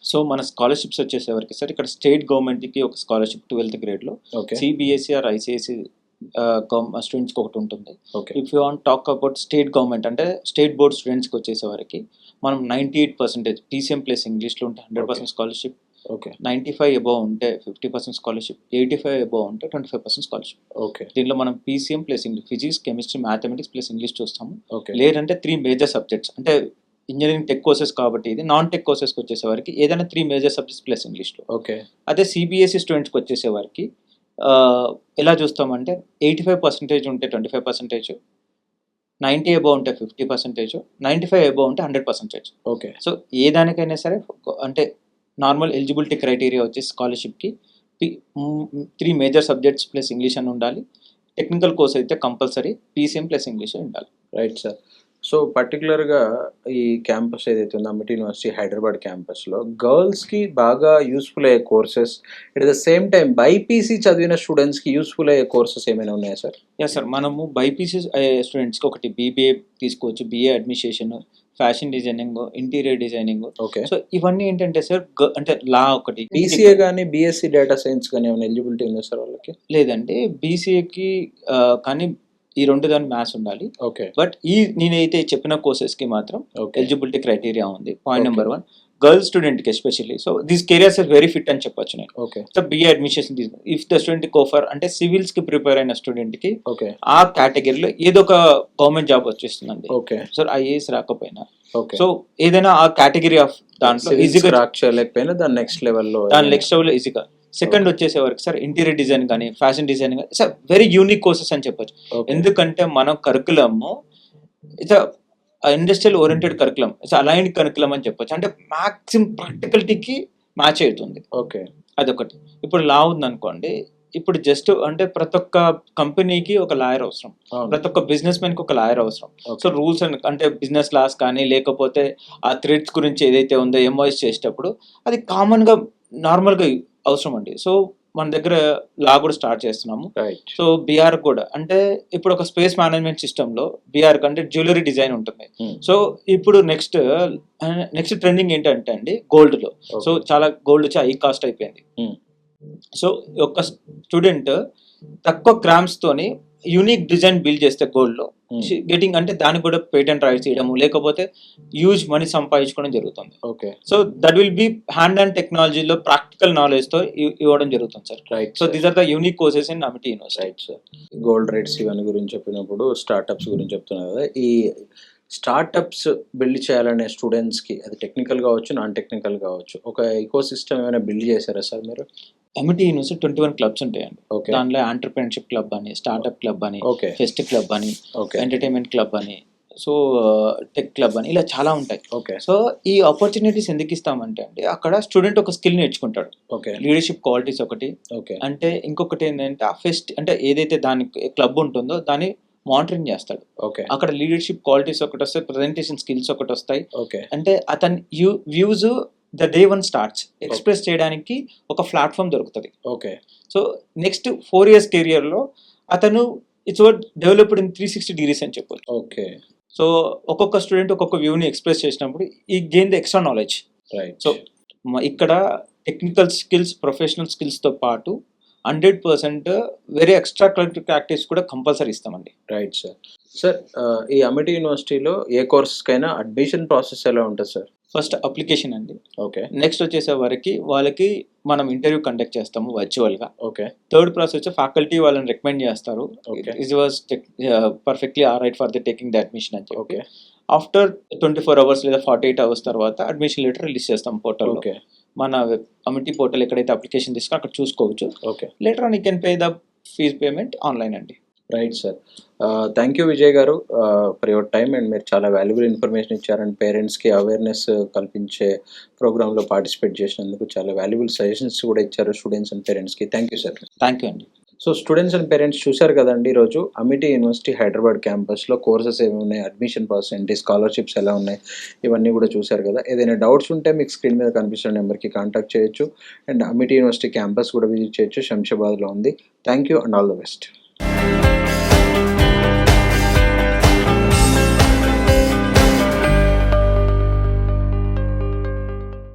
సో మన స్కాలర్షిప్స్ వచ్చేసేవరకు సార్, ఇక్కడ స్టేట్ గవర్నమెంట్కి ఒక స్కాలర్షిప్ 12th గ్రేడ్లో, ఓకే. సిబిఎస్ఈ ఆర్ ఐసిఐసి స్టూడెంట్స్కి ఒకటి ఉంటుంది. Okay. If you want talk about state government అంటే స్టేట్ బోర్డ్ స్టూడెంట్స్కి వచ్చేసేవరకు మనం 98% టీసీఎం ప్లస్ ఇంగ్లీష్లో ఉంటే 100% స్కాలర్షిప్, ఓకే. 95 అబౌవ్ ఉంటే 50% స్కాలర్షిప్, 85 అబౌవ్ ఉంటే 25% స్కాలర్షిప్. ఓకే. దీనిలో మనం PCM plus English, physics, chemistry, mathematics plus English చూస్తాము. ఓకే. లేదంటే 3 మేజర్ సబ్జెక్ట్స్ అంటే ఇంజనీరింగ్ టెక్ కోర్సెస్ కాబట్టి ఇది నాన్ టెక్ కోర్సెస్కి వచ్చేసేవారికి ఏదైనా 3 మేజర్ సబ్జెక్ట్స్ ప్లస్ ఇంగ్లీష్లో. ఓకే. అదే సిబిఎస్ఈ స్టూడెంట్స్కి వచ్చేసేవారికి ఎలా చూస్తామంటే 85% ఉంటే 25%, 90 అబౌవ్ ఉంటే 50%, 95 అబౌవ్ ఉంటే 100%. ఓకే. సో ఏ దానికైనా సరే అంటే నార్మల్ ఎలిజిబిలిటీ క్రైటీరియా వచ్చేసి స్కాలర్షిప్కి 3 మేజర్ సబ్జెక్ట్స్ ప్లస్ ఇంగ్లీష్ అని ఉండాలి. టెక్నికల్ కోర్స్ అయితే కంపల్సరీ పీసీఎం ప్లస్ ఇంగ్లీష్ ఉండాలి. Right sir. సో పర్టికులర్గా ఈ క్యాంపస్ ఏదైతే ఉందో అమిటీ యూనివర్సిటీ హైదరాబాద్ క్యాంపస్లో గర్ల్స్కి బాగా యూస్ఫుల్ అయ్యే courses, at the same time BiPC చదివిన స్టూడెంట్స్కి యూస్ఫుల్ అయ్యే కోర్సెస్ ఏమైనా ఉన్నాయా సార్? ఎస్ సార్, మనము బైపీసీ స్టూడెంట్స్కి ఒకటి బీబీఏ తీసుకోవచ్చు, BA administration, fashion designing, interior designing. Okay. So ఇవన్నీ ఏంటంటే సార్ అంటే లా ఒకటి, బీసీఏ కానీ బీఎస్సీ డేటా సైన్స్ కానీ ఏమైనా ఎలిజిబిలిటీ ఉందా సార్ వాళ్ళకి? లేదంటే బీసీఏకి కానీ ఈ 2 దాని మ్యాథ్స్ ఉండాలి. ఓకే. బట్ నేనైతే చెప్పిన కోర్సెస్కి మాత్రం ఓకే. ఎలిజిబిలిటీ క్రైటీరియా ఉంది. Point Okay. నెంబర్ 1, గర్ల్స్ స్టూడెంట్కి especially. So these careers are very fit అని చెప్పొచ్చు నేను. Okay. So BA administration if the student go for అంటే సివిల్స్కి ప్రిపేర్ అయిన స్టూడెంట్కి ఓకే. ఆ కేటగిరీలో ఏదో ఒక గవర్నమెంట్ జాబ్ వచ్చేస్తుందండి. ఓకే. సో ఐఏఎస్ రాకపోయినా, ఓకే. సో ఏదైనా ఆ కేటగిరీ ఆఫ్ దాంట్లో ఈజీగా క్రాక్ చేయలేకపోయినా దాని నెక్స్ట్ లెవెల్లో దాని నెక్స్ట్ లెవెల్లో ఈజీగా. సెకండ్ వచ్చేసేవరకు సార్ ఇంటీరియర్ డిజైన్ కానీ ఫ్యాషన్ డిజైన్ కానీ సార్ వెరీ యూనిక్ కోర్సెస్ అని చెప్పొచ్చు. ఎందుకంటే మన curriculum it's industrial oriented curriculum, it's aligned curriculum అని చెప్పొచ్చు. అంటే మ్యాక్సిమం ప్రాక్టికలిటీకి మ్యాచ్ అవుతుంది. ఓకే. అదొకటి. ఇప్పుడు లా ఉందనుకోండి, ఇప్పుడు జస్ట్ అంటే ప్రతి ఒక్క కంపెనీకి ఒక లాయర్ అవసరం, ప్రతి ఒక్క బిజినెస్ మ్యాన్కి ఒక లాయర్ అవసరం. సో రూల్స్ అంటే బిజినెస్ లాస్ కానీ లేకపోతే ఆ థ్రెడ్స్ గురించి ఏదైతే ఉందో ఎంఓఎస్ చేసేటప్పుడు అది కామన్గా నార్మల్గా అవసరం అండి. సో మన దగ్గర లా కూడా స్టార్ట్ చేస్తున్నాము. రైట్. సో బీఆర్ కూడా అంటే ఇప్పుడు ఒక స్పేస్ మేనేజ్మెంట్ సిస్టంలో బీఆర్ అంటే జ్యువెలరీ డిజైన్ ఉంటుంది. సో ఇప్పుడు నెక్స్ట్ ట్రెండింగ్ ఏంటంటే అండి గోల్డ్లో. సో చాలా గోల్డ్ వచ్చి హై కాస్ట్ అయిపోయింది. సో ఒక స్టూడెంట్ తక్కువ గ్రామ్స్ తోని యూనిక్ డిజైన్ బిల్డ్ చేస్తే గోల్డ్లో గెటింగ్ అంటే దానికి కూడా పేటెంట్ రైట్స్ ఇవ్వడము లేకపోతే హ్యూజ్ మనీ సంపాదించుకోవడం జరుగుతుంది. Okay. So that will be hand and టెక్నాలజీలో ప్రాక్టికల్ నాలెడ్జ్తో ఇవ్వడం జరుగుతుంది sir. Right. So these are the unique courses in Amity university. Right sir. Gold rates ఇవన్నీ గురించి చెప్పినప్పుడు స్టార్టప్స్ గురించి చెప్తున్నారు కదా, ఈ స్టార్టప్స్ బిల్డ్ చేయాలనే స్టూడెంట్స్కి అది టెక్నికల్ కావచ్చు, నాన్ టెక్నికల్ కావచ్చు, ఒక ఈకో సిస్టమ్ ఏమైనా బిల్డ్ చేశారా సార్ మీరు? అమిటీ యూనివర్సిటీ 21 క్లబ్స్ ఉంటాయండి. ఓకే. దానిలో ఆంటర్‌ప్రెన్యూర్‌షిప్ క్లబ్ అని, స్టార్ట్అప్ క్లబ్ అని, ఓకే. ఫెస్ట్ క్లబ్ అని, ఓకే. ఎంటర్టైన్మెంట్ క్లబ్ అని, సో టెక్ క్లబ్ అని, ఇలా చాలా ఉంటాయి. ఓకే. సో ఈ ఆపర్చునిటీస్ ఎందుకు ఇస్తామంటే అండి అక్కడ స్టూడెంట్ ఒక స్కిల్ నేర్చుకుంటాడు. ఓకే. లీడర్షిప్ క్వాలిటీస్ ఒకటి, ఓకే. అంటే ఇంకొకటి ఏంటంటే ఆ ఫెస్ట్ అంటే ఏదైతే దాని క్లబ్ ఉంటుందో దాన్ని మానిటరింగ్ చేస్తాడు. ఓకే. అక్కడ లీడర్షిప్ క్వాలిటీస్ ఒకటి వస్తాయి, ప్రజెంటేషన్ స్కిల్స్ ఒకటి వస్తాయి. ఓకే. అంటే అతని views the day one starts express చేయడానికి ఒక ప్లాట్ఫామ్ దొరుకుతుంది. ఓకే. సో నెక్స్ట్ 4 years కెరియర్లో అతను it's what developed in 360 degrees అని చెప్పొచ్చు. ఓకే. సో ఒక్కొక్క స్టూడెంట్ ఒక్కొక్క వ్యూని ఎక్స్ప్రెస్ చేసినప్పుడు ఈ gain the extra knowledge. Right. So ఇక్కడ టెక్నికల్ స్కిల్స్, ప్రొఫెషనల్ స్కిల్స్తో పాటు 100% వేరే ఎక్స్ట్రా కరిక్యులర్ యాక్టివిటీస్ కూడా కంపల్సరీ ఇస్తామండి. Right sir. సార్ ఈ అమిటీ యూనివర్సిటీలో ఏ కోర్సెస్కైనా అడ్మిషన్ ప్రాసెస్ ఎలా ఉంటుంది సార్? ఫస్ట్ అప్లికేషన్ అండి. ఓకే. నెక్స్ట్ వచ్చేసే వరకు వాళ్ళకి మనం ఇంటర్వ్యూ కండక్ట్ చేస్తాము వర్చువల్గా. ఓకే. థర్డ్ ప్రాసెస్ వచ్చి ఫ్యాకల్టీ వాళ్ళని రికమెండ్ చేస్తారు. Okay. It was perfectly all right for the taking the admission అని చెప్పి. ఓకే. ఆఫ్టర్ 24 hours లేదా 48 hours తర్వాత అడ్మిషన్ లెటర్ రిలీజ్ చేస్తాం పోర్టల్లో. ఓకే. మన అమిటీ పోర్టల్ ఎక్కడైతే అప్లికేషన్ తీసుకుని అక్కడ చూసుకోవచ్చు. Okay. Later on you can pay the fee payment online అండి. Right sir. Thank you Vijay గారు ఫర్ యువర్ టైమ్, అండ్ మీరు చాలా వాల్యుబుల్ ఇన్ఫర్మేషన్ ఇచ్చారు, అండ్ పేరెంట్స్కి అవేర్నెస్ కల్పించే ప్రోగ్రాంలో పార్టిసిపేట్ చేసినందుకు చాలా వాల్యుబుల్ సజెషన్స్ కూడా ఇచ్చారు స్టూడెంట్స్ అండ్ పేరెంట్స్కి. Thank you sir. Thank you అండి. సో స్టూడెంట్స్ అండ్ పేరెంట్స్ చూశారు కదండి ఈరోజు అమిటీ యూనివర్సిటీ హైదరాబాద్ క్యాంపస్లో కోర్సెస్ ఏమి ఉన్నాయి, అడ్మిషన్ ప్రాసెస్ ఏంటి, స్కాలర్షిప్స్ ఎలా ఉన్నాయి, ఇవన్నీ కూడా చూశారు కదా. ఏదైనా డౌట్స్ ఉంటే మీకు స్క్రీన్ మీద కనిపిస్తున్న నెంబర్కి కాంటాక్ట్ చేయొచ్చు, అండ్ అమిటీ యూనివర్సిటీ క్యాంపస్ కూడా విజిట్ చేయొచ్చు, శంషాబాద్లో ఉంది. Thank you and all the best.